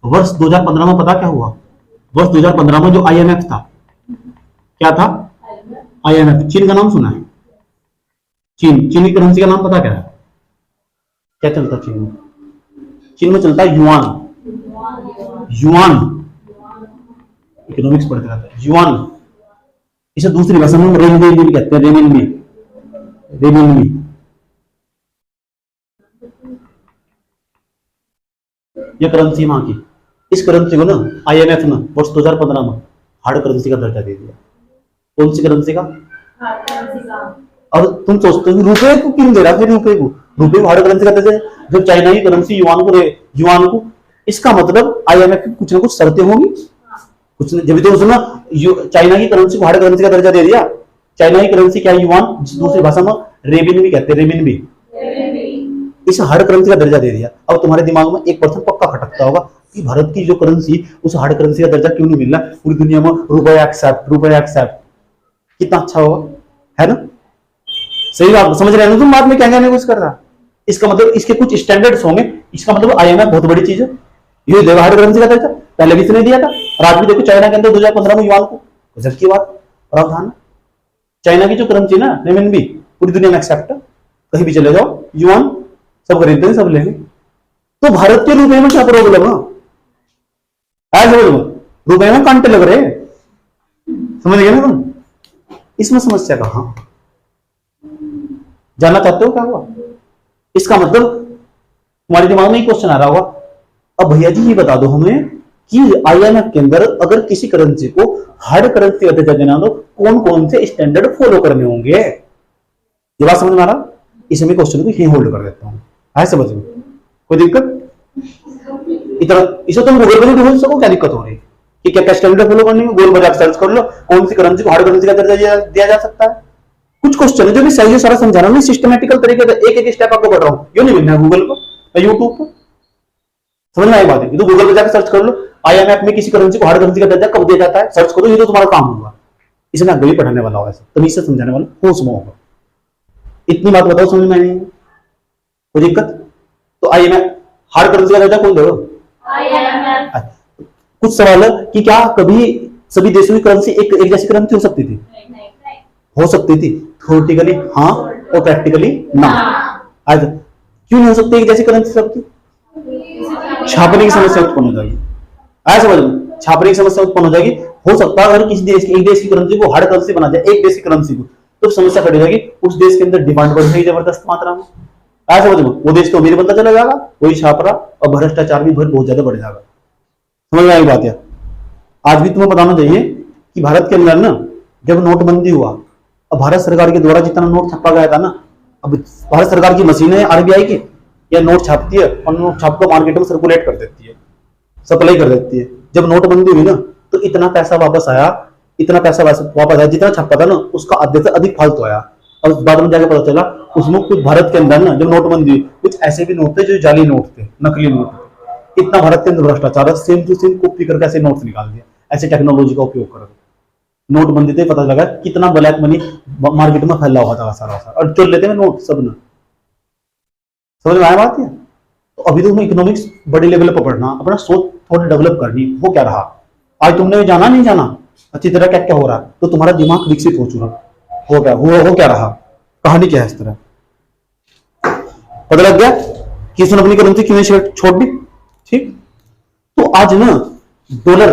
वर्ष 2015 में पता क्या हुआ? वर्ष 2015 में जो IMF था, क्या था? IMF। चीन का नाम सुना है? चीन की करेंसी का नाम पता क्या है? क्या चलता चीन में? चीन में चलता है युआन। इकोनॉमिक्स पढ़ते रहता है। युआन, इसे दूसरी भाषा में रेनबी भी कहते हैं। रेनबी ये करेंसी वहां की। इस करेंसी को ना IMF ने वर्ष 2015 में हार्ड करेंसी का दर्जा दे दिया। कौन सी करेंसी का? अब तुम सोचते हो रुपए को क्यों दे रहा है? रुपए को हार्ड करेंसी का दर्जा। जब चाइना की करेंसी युआन को, इसका मतलब IMF की कुछ ना कुछ शर्तें होंगी। कुछ जब तो सुना, चाइना की करेंसी को हार्ड करेंसी का दर्जा दे दिया। चाइना की करेंसी क्या? युआन, दूसरी भाषा में रेबिनबी कहते हैं। रेबिनबी, इस हार्ड करेंसी का दर्जा दे दिया। अब तुम्हारे दिमाग में 1% पक्का खटकता होगा कि भारत की जो करेंसी, उस हार्ड करेंसी का दर्जा क्यों नहीं मिल रहा? पूरी दुनिया में रुपए एक्सेप्ट। कितना अच्छा होगा, है ना? सही बात समझ रहे हो तुम? बात में क्या कहने कुछ कर रहा? इसका मतलब इसके कुछ स्टैंडर्ड्स होंगे। इसका मतलब IMF बहुत बड़ी चीज है। ये देगा हार्ड करेंसी का दर्जा, पहले किसी ने दिया था। और आज भी देखो चाइना के अंदर 2015 में युआन को, गजब की बात, प्रावधान। चाइना की जो करेंसी ना रेमिनबी, पूरी दुनिया में एक्सेप्ट है। कहीं भी चले जाओ युआन सब खरीदते हैं, सब लेंगे। तो भारत के रुपए में क्या प्रॉब्लम है? रुपए में कांटे लग रहे, समझ गए ना तुम? इसमें समस्या कहां? जानना चाहते हो क्या हुआ? इसका मतलब तुम्हारे दिमाग में ही क्वेश्चन आ रहा होगा, अब भैया जी ये बता दो हमें कि IMF के अंदर अगर किसी करेंसी को हार्ड करेंसी का दर्जा देना तो कौन कौन से स्टैंडर्ड फॉलो करने होंगे? ये बात समझ में आ रहा? इसे मैं क्वेश्चन को यहीं होल्ड कर देता हूं। है समझ में? कोई दिक्कत? इतना इसे तुम गूगल पर ढूंढ सको, क्या दिक्कत हो रही? कि क्या क्या स्टैंडर्ड फॉलो करनी है, गोल बजा सर्च कर लो कौन सी करेंसी को हार्ड करेंसी का दर्जा दिया जा सकता है। कुछ क्वेश्चन है जो भी सही सारा समझा रहा हूँ, सिस्टमेटिकल तरीके से एक एक स्टेप आपको बढ़ रहा हूँ, ये नहीं मिलना है गूगल को या यूट्यूब को। समझ में आई बात है, तो गूगल पे जाकर सर्च कर लो IMF में किसी करेंसी को हार्ड करेंसी का दर्जा कब दिया जाता है, सर्च करो, ये तो तुम्हारा काम होगा। इसे ना आगे पढ़ाने वाला होगा, ऐसे तमीज से समझाने वाला होश में होगा। इतनी बात बताओ समझ में नहीं कोई दिक्कत? तो IMF हार्ड करेंसी का दर्जा कौन दे? कुछ सवाल है कि क्या कभी सभी देशों की करेंसी एक जैसी करेंसी हो सकती थी? हो सकती थी थ्योरेटिकली हाँ और प्रैक्टिकली ना। आज क्यों नहीं हो सकती एक जैसी करेंसी सबकी? छापने की समस्या उत्पन्न हो जाएगी। आया समझ में? छापने की समस्या उत्पन्न हो जाएगी। हो सकता है अगर किसी देश की एक देश की करेंसी को हार्ड करेंसी बना जाए, एक देश की करेंसी को, तो समस्या खड़ी जाएगी, उस देश के अंदर डिमांड बढ़ जाएगी जबरदस्त मात्रा में। आया समझ में? वो देश तो अमीर बनता चला जाएगा, वही छाप रहा, और भ्रष्टाचार भी बहुत ज्यादा बढ़ जाएगा। समझ में आई बात? है आज भी तुम्हें बताना चाहिए कि भारत के अंदर ना जब नोटबंदी हुआ, अब भारत सरकार के द्वारा जितना नोट छापा गया था ना, अब भारत सरकार की मशीन है RBI की, या नोट छापती है और नोट छाप को मार्केट में सर्कुलेट कर देती है, सप्लाई कर देती है। जब नोटबंदी हुई ना तो इतना पैसा वापस आया, इतना पैसा वापस आया, जितना छापा था ना उसका आधे से अधिक फालतू आया। और बाद में जाकर पता चला उसमें कुछ भारत के अंदर ना जब नोटबंदी हुई कुछ ऐसे भी नोट थे जो जाली नोट थे, नकली नोट थे। इतना भारत के अंदर भ्रष्टाचार है, सेम टू सेम कॉपी करके ऐसे नोट्स निकाल दिया, ऐसे टेक्नोलॉजी का उपयोग कर। नोटबंदी से पता लगा कितना ब्लैक मनी मार्केट में फैला हुआ था सारा, और चल लेते हैं नोट सब ना। समझ में आया बात है? तो अभी तो तुम्हें इकोनॉमिक्स बड़े लेवल पर पढ़ना, अपना सोच थोड़ी डेवलप करनी। वो क्या रहा आज तुमने जाना नहीं जाना अच्छी तरह क्या क्या हो रहा, तो तुम्हारा दिमाग विकसित हो चुका। हो क्या रहा, कहानी क्या है इस तरह, पता लग गया कि इसने अपनी करेंसी क्यों छोड़ दी। ठीक, तो आज ना डॉलर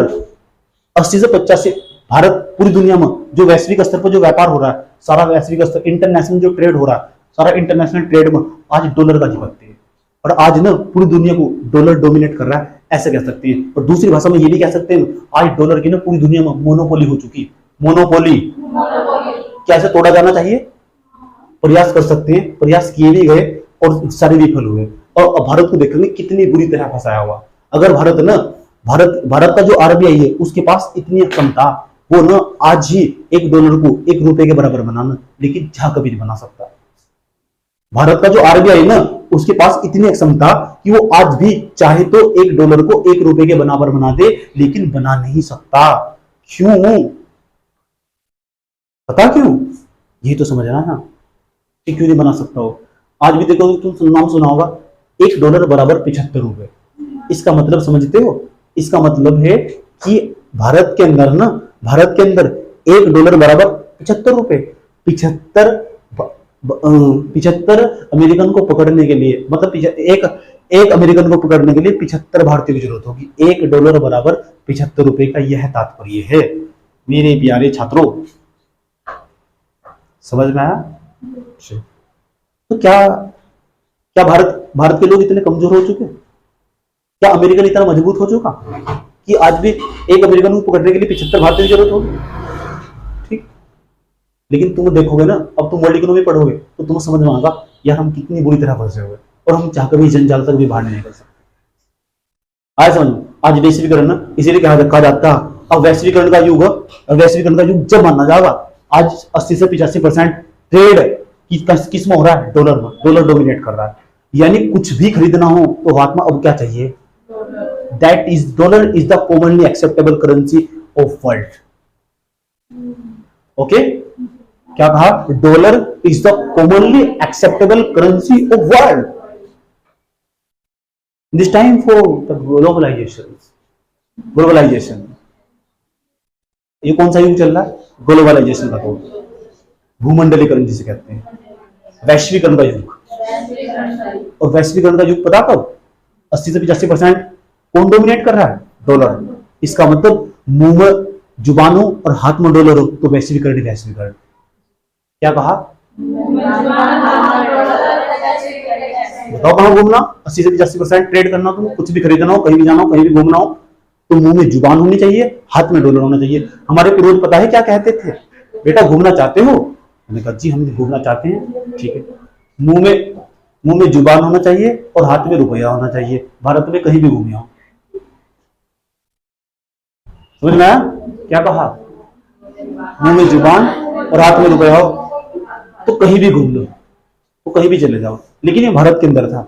80 से 85, भारत पूरी दुनिया में जो वैश्विक स्तर पर जो व्यापार हो रहा है, सारा वैश्विक स्तर इंटरनेशनल जो ट्रेड हो रहा है, सारा इंटरनेशनल ट्रेड में आज डॉलर का अधिपत्य है। और आज ना पूरी दुनिया को डॉलर डोमिनेट कर रहा है, ऐसे कह सकते हैं। और दूसरी भाषा में ये भी कह सकते हैं आज डॉलर की ना पूरी दुनिया में मोनोपोली हो चुकी। मोनोपोली कैसे तोड़ा जाना चाहिए, प्रयास कर सकते हैं, प्रयास किए भी गए और सारे विफल हुए। और भारत को देखेंगे कितनी बुरी तरह फंसाया हुआ। अगर भारत का जो RBI है उसके पास इतनी क्षमता, वो ना आज ही $1 को $1 के बराबर बनाना, लेकिन चाह कभी नहीं बना सकता। भारत का जो RBI है ना उसके पास इतनी क्षमता कि वो आज भी चाहे तो $1 को $1 के बराबर बना दे, लेकिन बना नहीं सकता। क्यों? पता क्यों? ये तो समझना है ना कि क्यों नहीं बना सकता हो। आज भी देखो, तुम नाम सुना होगा $1 बराबर $75। इसका मतलब समझते हो? इसका मतलब है कि भारत के अंदर $1 बराबर $75। 75 अमेरिकन को पकड़ने के लिए, मतलब एक अमेरिकन को पकड़ने के लिए 75 भारतीयों की जरूरत होगी। $1 बराबर $75 का यह तात्पर्य है मेरे प्यारे छात्रों। समझ में आया? तो क्या भारत के लोग इतने कमजोर हो चुके? क्या अमेरिकन इतना मजबूत हो चुका कि आज भी एक अमेरिकन को पकड़ने के लिए 75 भारतीयों की जरूरत होगी? ठीक, लेकिन तुम देखोगे ना, अब तुम वर्ल्ड इकोनॉमी पढ़ोगे तो तुम्हें समझ में आएगा यार हम कितनी बुरी तरह फंसे हुए, और हम चाह कभी जंजाल तक भी बाहर नहीं निकल सकते। आए समझ? आज वैश्वीकरण ना इसीलिए कहा जाता अब वैश्वीकरण का युग, जब माना जाएगा आज 80 से 85% ट्रेड किस में हो रहा है? डॉलर में। डॉलर डोमिनेट कर रहा है, यानी कुछ भी खरीदना हो तो हाथ में अब क्या चाहिए? That is dollar is the commonly acceptable currency of world. Okay, क्या कहा? Dollar is the commonly acceptable currency of world this time for the globalization. ये कौन सा युग चल रहा है? ग्लोबलाइजेशन का। तो भूमंडलीकरण जिसे कहते हैं, वैश्वीकरण का युग। और वैश्वीकरण का युग पता कब? 80 से 85% कौन डोमिनेट कर रहा है? डॉलर। इसका मतलब मुंह में जुबान हो और हाथ में डॉलर हो तो वैश्वीकरण। क्या कहा? बताओ कहां घूमना? 80 से 85% ट्रेड करना, तुम कुछ भी खरीदना हो, कहीं भी जाना हो, कहीं भी घूमना हो, तो मुंह में जुबान होनी चाहिए, हाथ में डॉलर होना चाहिए। हमारे पूर्वज पता है क्या कहते थे? बेटा घूमना चाहते हो? मैंने कहा जी हम घूमना चाहते हैं। ठीक है, मुंह में जुबान होना चाहिए और हाथ में रुपया होना चाहिए। भारत में कहीं भी घूमे हो। समझ में आया? क्या कहा? मुंह में जुबान और हाथ में रुपया हो तो कहीं भी घूम लो, तो कहीं भी चले जाओ। लेकिन ये भारत के अंदर था।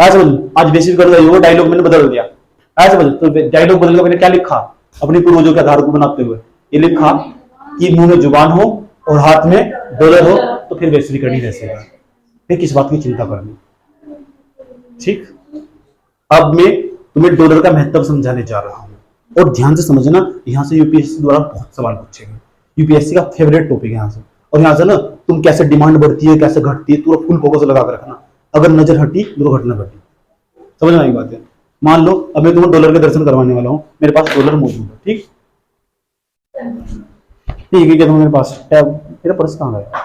आज समझ, आज बेसिक कर वो डायलॉग मैंने बदल दिया। आज समझ, तो डायलॉग बदल के मैंने क्या लिखा अपनी पूर्वजों के आधार को बनाते हुए? ये लिखा कि मुंह में जुबान हो और हाथ में डॉलर हो तो फिर वैश्वीकरण ही रहेगा, फिर किस बात की चिंता करनी। ठीक, अब मैं तुम्हें डॉलर का महत्व समझाने जा रहा हूं और ध्यान से समझना, यहां से यूपीएससी द्वारा बहुत सवाल पूछेंगे। यूपीएससी का फेवरेट टॉपिक है यहाँ से। और यहाँ से ना तुम कैसे डिमांड बढ़ती है कैसे घटती है पूरा फुल फोकस लगा कर रखना। अगर नजर हटी तो घटना घटी। समझना एक बात है। मान लो अब मैं तुम्हें डॉलर के दर्शन करवाने वाला हूँ, मेरे पास डॉलर मौजूद है। ठीक ठीक है, क्या मेरे पास टैब, मेरा पर्स कहाँ गया?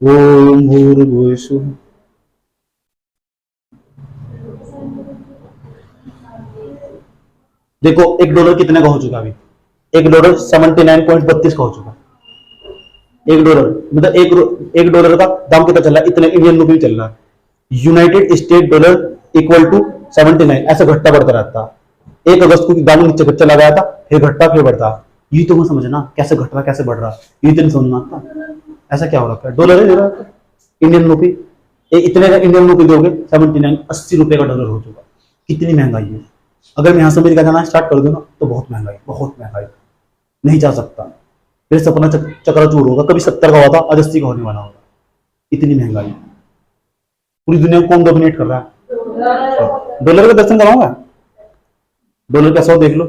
ओम भूर्भुवस्सुः देखो एक डॉलर कितने का हो चुका अभी? एक डॉलर 79.32 का हो चुका। एक डॉलर मतलब एक डॉलर का दाम कितना चल रहा है? इतने इंडियन रुपये चल रहा है। United state dollar equal to 79, ऐसा घटता बढ़ता रहता। 1 अगस्त को दाम नीचे चला गया था, फिर घटता फिर बढ़ता। ये तो मैं समझना कैसे घट रहा कैसे बढ़ रहा, ये तो नहीं समझ में आता। ऐसा क्या हो रहा है? डॉलर है इंडियन रुपी, इतने का इंडियन रुपी दोगे 79, 80 रुपए का डॉलर हो चुका। कितनी महंगाई है। अगर मैं यहां से अमेरिका जाना स्टार्ट कर दूं ना तो बहुत महंगाई, नहीं जा सकता। फिर सपना चकराचूर होगा। कभी 70 का हुआ था, आज 80 का होने वाला होगा। इतनी महंगाई, पूरी दुनिया को कौन डोमिनेट कर रहा है? डॉलर का दर्शन कराऊंगा। डॉलर कैसा हो देख लो।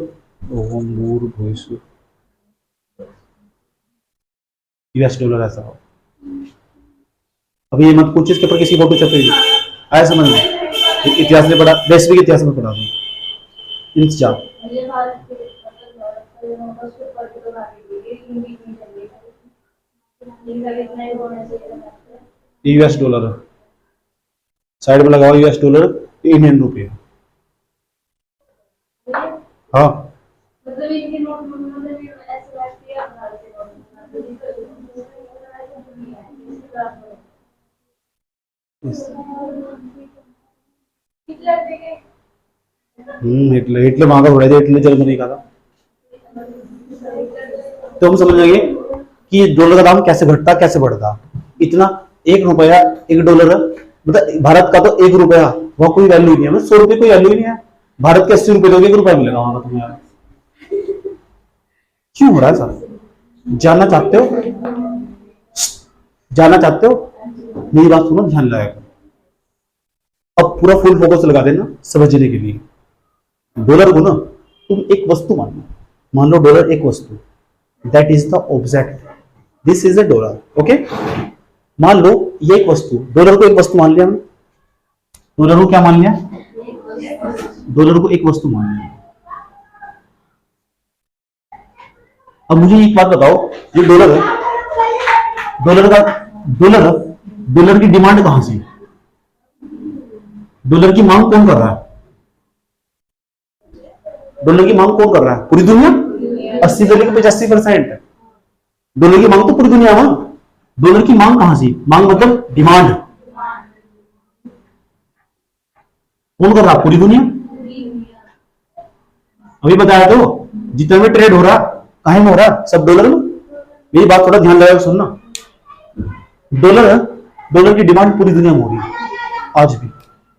यूएस डॉलर ऐसा हो। अभी ये मत पूछो इसके ऊपर किसी फोटो छपेगी, आया समझ में? इतिहास में पढ़ा, वैश्विक इतिहास में पढ़ा दूं। इंतजार, यूएस डॉलर साइड में लगाओ। यूएस डॉलर इंडियन रुपये। हाँ हिटलर वहां का थोड़ा हिटलर जर्मनी का था। तो हम समझ जाएंगे कि डॉलर का दाम कैसे घटता कैसे बढ़ता। इतना 1 रुपया 1 डॉलर मतलब भारत का तो 1 रुपया वहां कोई वैल्यू नहीं है। 100 रुपये कोई वैल्यू नहीं है। भारत के 80 रुपये दोगे 1 रुपया मिलेगा वहां का तुम्हें। यार क्यों हो रहा है सर? जानना चाहते हो? जानना चाहते हो? मेरी बात सुनो ध्यान लगाकर। अब पूरा फुल फोकस लगा देना समझने के लिए। डॉलर को ना तुम एक वस्तु मान लो डॉलर एक वस्तु, that is the object, this is a dollar. Okay, मान लो ये एक वस्तु, डॉलर को एक वस्तु मान लिया हमने। डॉलर को क्या मान लिया? डॉलर को एक वस्तु मान लिया। अब मुझे एक बात बताओ, ये डॉलर है, डॉलर की डिमांड कहां से? डॉलर की मांग कौन कर रहा है? डॉलर की मांग कौन कर रहा है? पूरी दुनिया। 80 से लेकर 85% डॉलर की मांग तो पूरी दुनिया में। डॉलर की मांग कहां से? मांग मतलब डिमांड कौन कर रहा? पूरी दुनिया। अभी बताया तो जितना भी ट्रेड हो रहा कहीं में हो रहा, सब डॉलर में। मेरी बात थोड़ा ध्यान लगाकर सुनना। डॉलर की डिमांड पूरी दुनिया में हो रही है आज भी।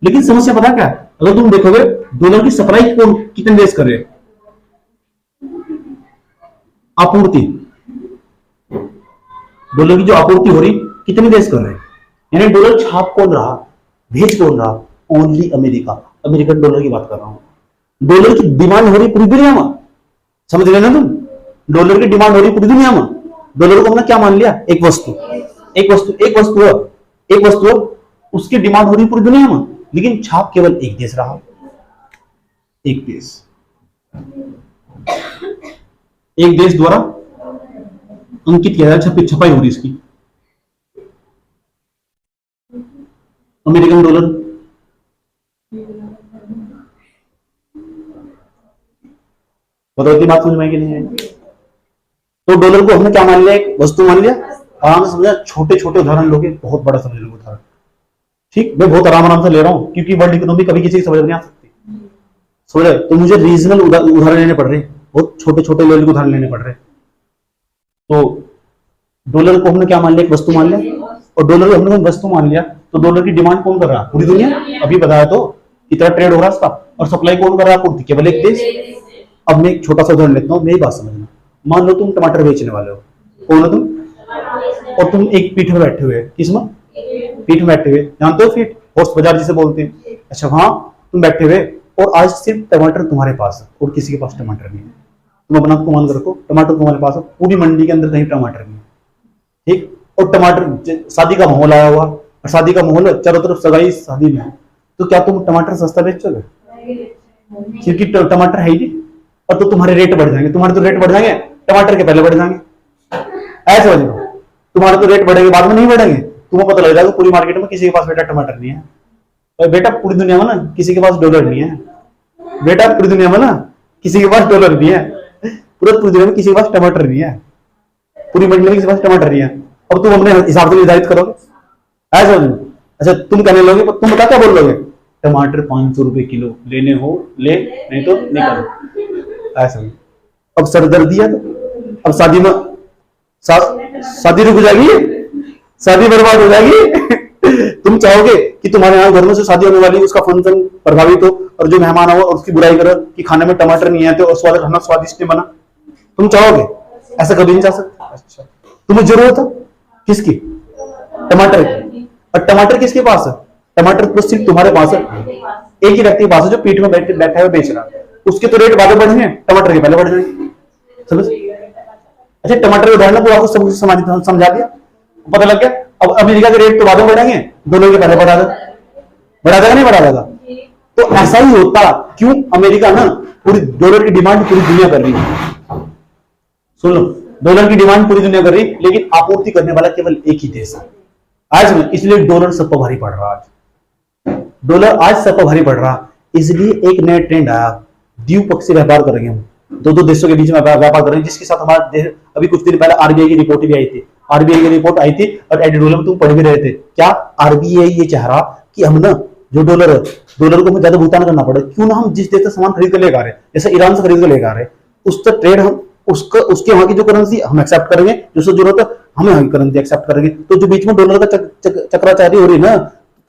लेकिन समस्या पता क्या है? अगर तुम देखोगे डॉलर की सप्लाई कौन कितने देश कर रहे हैं? आपूर्ति, डॉलर की जो आपूर्ति हो रही कितने देश कर रहे हैं? यानी डॉलर छाप कौन रहा, भेज कौन रहा? Only America. अमेरिकन डॉलर की बात कर रहा हूं। डॉलर की डिमांड हो रही पूरी दुनिया में। समझ रहे ना तुम? डॉलर की डिमांड हो रही पूरी दुनिया में। डॉलर को हमने क्या मान लिया? एक वस्तु, एक वस्तु उसकी डिमांड हो रही पूरी दुनिया में, लेकिन छाप केवल एक देश रहा। एक देश द्वारा अंकित किया जाए, छपाई हो रही इसकी। American dollar. बताओ की बात समझ में आई कि नहीं आई? तो डॉलर को हमने क्या मान लिया? एक वस्तु मान लिया। आराम से समझा। छोटे छोटे उदाहरण लोगे, बहुत बड़ा समझ लोगे उदाहरण। ठीक, मैं बहुत आराम आराम से ले रहा हूँ क्योंकि वर्ल्ड इकोनॉमी कभी किसी की समझ नहीं आ सकती। समझ रहे, तो मुझे रीजनल उदाहरण लेने पड़ रहे हैं, बहुत छोटे छोटे लेवल के उदाहरण लेने पड़ रहे हैं। तो डॉलर को हमने क्या मान लिया, एक वस्तु मान लिया, और डॉलर को हमने वस्तु मान लिया, तो डॉलर की डिमांड कौन कर रहा है, पूरी दुनिया। अभी बताया तो इतना ट्रेड हो रहा है उसका, और सप्लाई कौन कर रहा है, पूर्ति केवल एक देश। अब मैं एक छोटा सा उदाहरण लेता हूँ, मेरी बात समझना। मान लो तुम टमाटर बेचने वाले हो, कौन हो तुम, और तुम एक पीठ में बैठे हुए, किसमें, पीठ में बैठे हुए, जानते हो फीट, हॉर्स बाजार जिसे बोलते हैं। अच्छा, हाँ, तुम बैठे हुए और आज सिर्फ टमाटर तुम्हारे पास है और किसी के पास टमाटर नहीं है। तुम अपना को मान कर रखो, टमाटर तुम्हारे पास है, पूरी मंडी के अंदर कहीं टमाटर नहीं है, ठीक। और टमाटर, शादी का माहौल आया हुआ, और शादी का माहौल चारों तरफ सगाई शादी में, तो क्या तुम टमाटर सस्ता बेचोगे, क्योंकि टमाटर है ही नहीं। और तो तुम्हारे रेट बढ़ जाएंगे, तुम्हारे तो रेट बढ़ जाएंगे, टमाटर के पहले बढ़ जाएंगे। ऐसे हो जाएगा, तुम्हारे तो रेट बढ़ेंगे, बाद में नहीं बढ़ेंगे। तुम्हें पता लग जाएगा पूरी मार्केट में किसी के पास बेटा टमाटर नहीं है। और बेटा पूरी दुनिया में ना किसी के पास डॉलर नहीं है, बेटा पूरी दुनिया में ना किसी के पास डॉलर नहीं है, पूरी दुनिया में किसी के पास टमाटर नहीं है, पूरी मंडी में किसी के पास टमाटर नहीं है। अब तुम अपने हिसाब से निर्धारित करोगे, ऐसा हो। अच्छा, तुम कहने लोगे, तुम बता क्या बोल लोगे, टमाटर 500 रुपए किलो, लेने हो ले, नहीं तो निकल, ऐसा। अब सरदर्दी है, तो अब शादी में शादी रुक जाएगी, शादी बर्बाद हो जाएगी। तुम चाहोगे कि तुम्हारे यहाँ घर में से शादी होने वाली, उसका फंक्शन प्रभावित हो, और जो मेहमान हो और उसकी बुराई करो कि खाने में टमाटर नहीं आते और स्वाद खाना स्वादिष्ट बना, तुम चाहोगे? ऐसा कभी नहीं चाह सकते। अच्छा, तुम्हें जरूरत है किसकी, टमाटर की। और टमाटर किसके पास है, टमाटर तो सिर्फ तुम्हारे पास है, एक ही व्यक्ति के पास है जो पीठ में बैठा हुआ बेच रहा है। उसके तो रेट बाद में बढ़ेंगे, टमाटर के पहले बढ़ जाएंगे, समझ। अच्छा, टमाटर के उदाहरण को आपको सब कुछ समझा दिया, पता लग गया। अब अमेरिका के रेट तो बाद में बढ़ेंगे, डॉलर के पहले बढ़ा देगा नहीं बढ़ा देगा। तो ऐसा ही होता, क्यों, अमेरिका ना पूरी डॉलर की डिमांड पूरी दुनिया कर रही है, सुन लो, डॉलर की डिमांड पूरी दुनिया कर रही, लेकिन आपूर्ति करने वाला केवल एक ही देश है आज में, इसलिए डॉलर सब पर भारी पड़ रहा। आज डॉलर आज सब पर भारी पड़ रहा, इसलिए एक नया ट्रेंड आया, द्विपक्षीय व्यापार करेंगे हम, दो देशों के बीच में व्यापार करेंगे, जिसके साथ हमारा देश, अभी कुछ दिन पहले आरबीआई की रिपोर्ट भी आई थी, आरबीआई की रिपोर्ट आई थी, और एडिटोरियल में तुम पढ़ भी रहे थे, क्या आरबीआई ये चाह रहा कि हम ना जो डॉलर है, डॉलर को हमें ज्यादा भुगतान करना पड़े, क्यों ना हम जिस देश से सामान खरीद कर लेकर आ रहे, जैसे ईरान से खरीद कर लेकर आ रहे, उससे ट्रेड हम उसके वहां की जो करेंसी हम एक्सेप्ट करेंगे, जो जरूरत है हमें वहां की करेंसी एक्सेप्ट करेंगे। तो जो बीच में डॉलर का चक्राचारी हो रही है ना,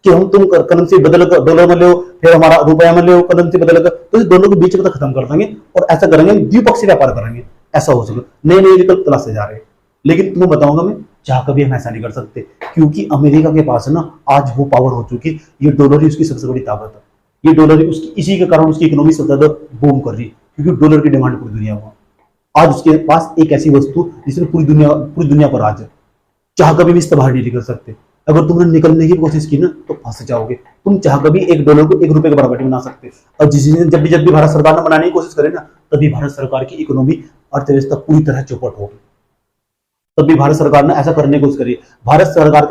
कि हम तुम करेंसी बदल कर डॉलर में ले, फिर हमारा रुपया में ले करेंसी बदल कर, तो इस दोनों के बीच में खत्म कर देंगे, और ऐसा करेंगे द्विपक्षीय व्यापार करेंगे। ऐसा हो सके, नए नए विकल्प तलाशे जा रहे हैं, लेकिन तुम्हें बताऊंगा मैं, चाह कभी हम ऐसा नहीं कर सकते, क्योंकि अमेरिका के पास है ना आज वो पावर हो चुकी, ये डॉलर ही उसकी सबसे बड़ी ताकत है, ये डॉलर ही उसकी, इसी के कारण उसकी इकोनॉमी सबसे ज्यादा बूम कर रही है, क्योंकि डॉलर की डिमांड पूरी दुनिया में आज उसके पास एक ऐसी वस्तु जिसमें पूरी दुनिया पर आज है, चाह कभी भी इससे बाहर नहीं निकल सकते। अगर तुमने निकलने की कोशिश की ना तो फंस जाओगे। तुम चाह कभी एक डॉलर को 1 रुपए के बराबर नहीं बना सकते। और जब भी भारत सरकार ने बनाने की कोशिश करे ना, तभी भारत सरकार की इकोनॉमी अर्थव्यवस्था पूरी तरह चौपट होगी। तभी भारत सरकार ने ऐसा करने की कोशिश करी। भारत सरकार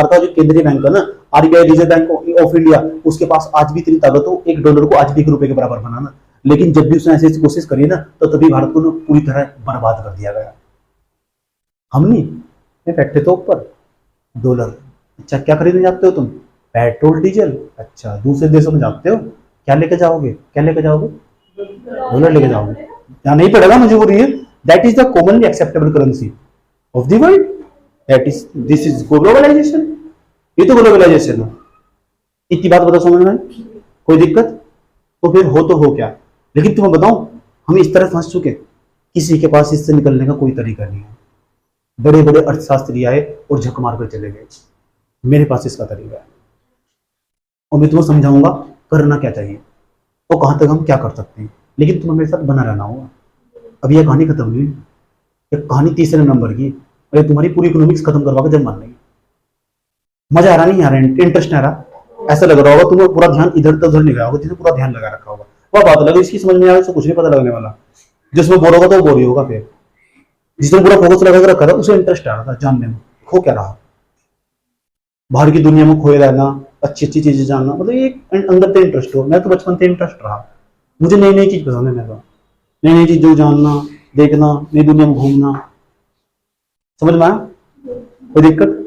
का जो केंद्रीय बैंक है ना, RBI, reserve bank of India, उसके पास आज भी इतनी ताकत हो 1 डॉलर को आज भी 1 रुपए के बराबर बनाना, लेकिन जब भी उसने ऐसी कोशिश करी ना, तो तभी भारत को पूरी तरह बर्बाद कर दिया गया। हम नहीं बैठे तो ऊपर डॉलर। अच्छा, क्या खरीदने जाते हो तुम, पेट्रोल डीजल। अच्छा, दूसरे देशों में जाते हो, क्या लेके जाओगे, डॉलर लेके जाओगे, यहाँ नहीं पड़ेगा मजबूरी है। That is the commonly acceptable currency of the world, this is globalization. ये तो ग्लोबलाइजेशन है। इतनी बात बताओ, समझ में कोई दिक्कत? तो फिर हो क्या, लेकिन तुम्हें बताऊं, हम इस तरह फंस चुके, किसी के पास इससे निकलने का कोई तरीका नहीं है। बड़े बड़े अर्थशास्त्री आए और झक मार कर चले गए, मेरे पास इसका तरीका है, और मैं तुम्हें समझाऊंगा करना क्या चाहिए और कहां तक हम क्या कर सकते हैं, लेकिन तुम्हें मेरे साथ बना रहना होगा। अभी यह कहानी खत्म नहीं हुई, यह कहानी तीसरे नंबर की, और ये तुम्हारी पूरी इकोनॉमिक्स खत्म करवा के जब मान लेगी। मजा आ रहा नहीं आ रहा, इंटरेस्ट आ रहा, ऐसा लग रहा होगा तुम्हें पूरा ध्यान इधर तो उधर नहीं गया होगा, जिसने पूरा ध्यान लगा रखा होगा। वह बात अलग है, इसकी समझ में आए तो कुछ नहीं पता लगने वाला, जिसमें बोर होगा तो वो बोर ही होगा। फिर जिसने पूरा फोकस लगा रखा था उसे इंटरेस्ट आ रहा था जानने में, खो क्या रहा, बाहर की दुनिया में खोए रहना, अच्छी अच्छी चीजें जानना, मतलब ये अंदर से इंटरेस्ट हो। मैं तो बचपन से इंटरेस्ट रहा, मुझे नई नई चीज पसंद है, मेरे को नई नई चीजों जानना, देखना, नई दुनिया में घूमना। समझ में आया? कोई दिक्कत?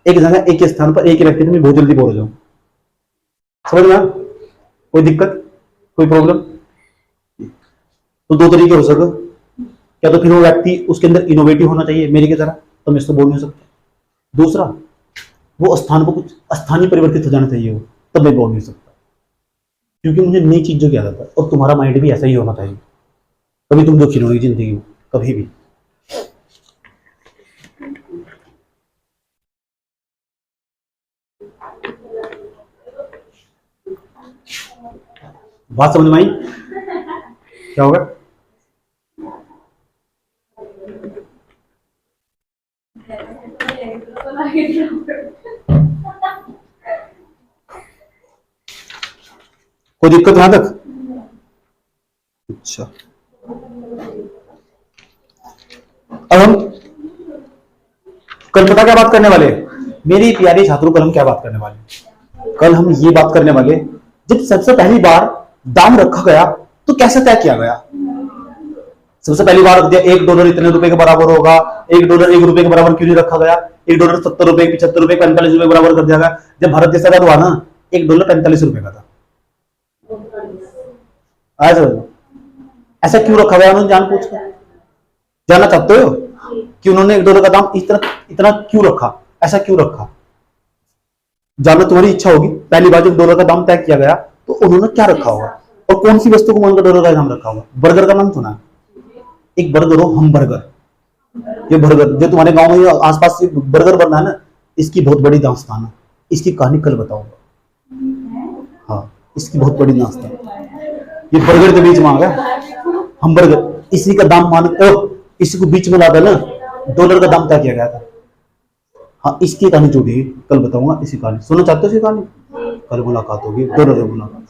एक जगह एक ही स्थान पर एक ही व्यक्ति में बहुत जल्दी बोल जाऊं, समझ में आया? कोई दिक्कत, कोई प्रॉब्लम? तो दो तरीके हो सके, या तो फिर वो व्यक्ति उसके अंदर इनोवेटिव होना चाहिए मेरी की तरह, तो मैं इसको बोल नहीं सकता। दूसरा, वो स्थान को कुछ स्थानीय परिवर्तित हो जाना चाहिए, वो तब मैं बोल नहीं सकता, क्योंकि मुझे नई चीजों की आदत है। और तुम्हारा माइंड भी ऐसा ही होना चाहिए, कभी तुम दुखी नहीं होगी जिंदगी में, कभी भी। बात समझ में आई? क्या होगा? कोई दिक्कत यहां तक? अच्छा, अब हम कल पता क्या बात करने वाले मेरी प्यारी छात्रों, कल हम क्या बात करने वाले? कल हम ये बात करने वाले, जब सबसे पहली बार दाम रखा गया तो कैसे तय किया गया? सबसे पहली बार रख दिया $1 इतने रुपए के बराबर होगा, $1 ₹1 के बराबर क्यों नहीं रखा गया? $1 ₹70, ₹75, ₹45 बराबर कर दिया गया। जब भारत देश आजाद हुआ ना, $1 ₹45 का था। आज ऐसा क्यों रखा गया उन्होंने? जान पूछ कर जानना चाहते हो कि उन्होंने $1 का दाम इतना क्यों रखा? ऐसा क्यों रखा? जानना तुम्हारी इच्छा होगी। पहली बार जब $1 का दाम तय किया गया तो उन्होंने क्या रखा होगा, और कौन सी वस्तु को मानकर $1 का दाम रखा होगा? बर्गर का नाम सुना है? एक बर्गर हो, हम बर्गर, ये बर्गर जो तुम्हारे गांव में आसपास बर्गर बन रहा है ना, इसकी बहुत बड़ी दास्तान है। इसकी कहानी कल बताऊंगा। हाँ, इसकी बहुत बड़ी दास्तान। ये बर्गर के बीच में आ गया हम बर्गर, इसी का दाम मान, और इसी को बीच में ला ना $1 का दाम तय किया गया था। हाँ, इसकी कहानी जुड़ी है, कल बताऊंगा इसी कहानी। सुनना चाहते हो इसी कहानी? कल मुलाकात होगी, $2 मुलाकात।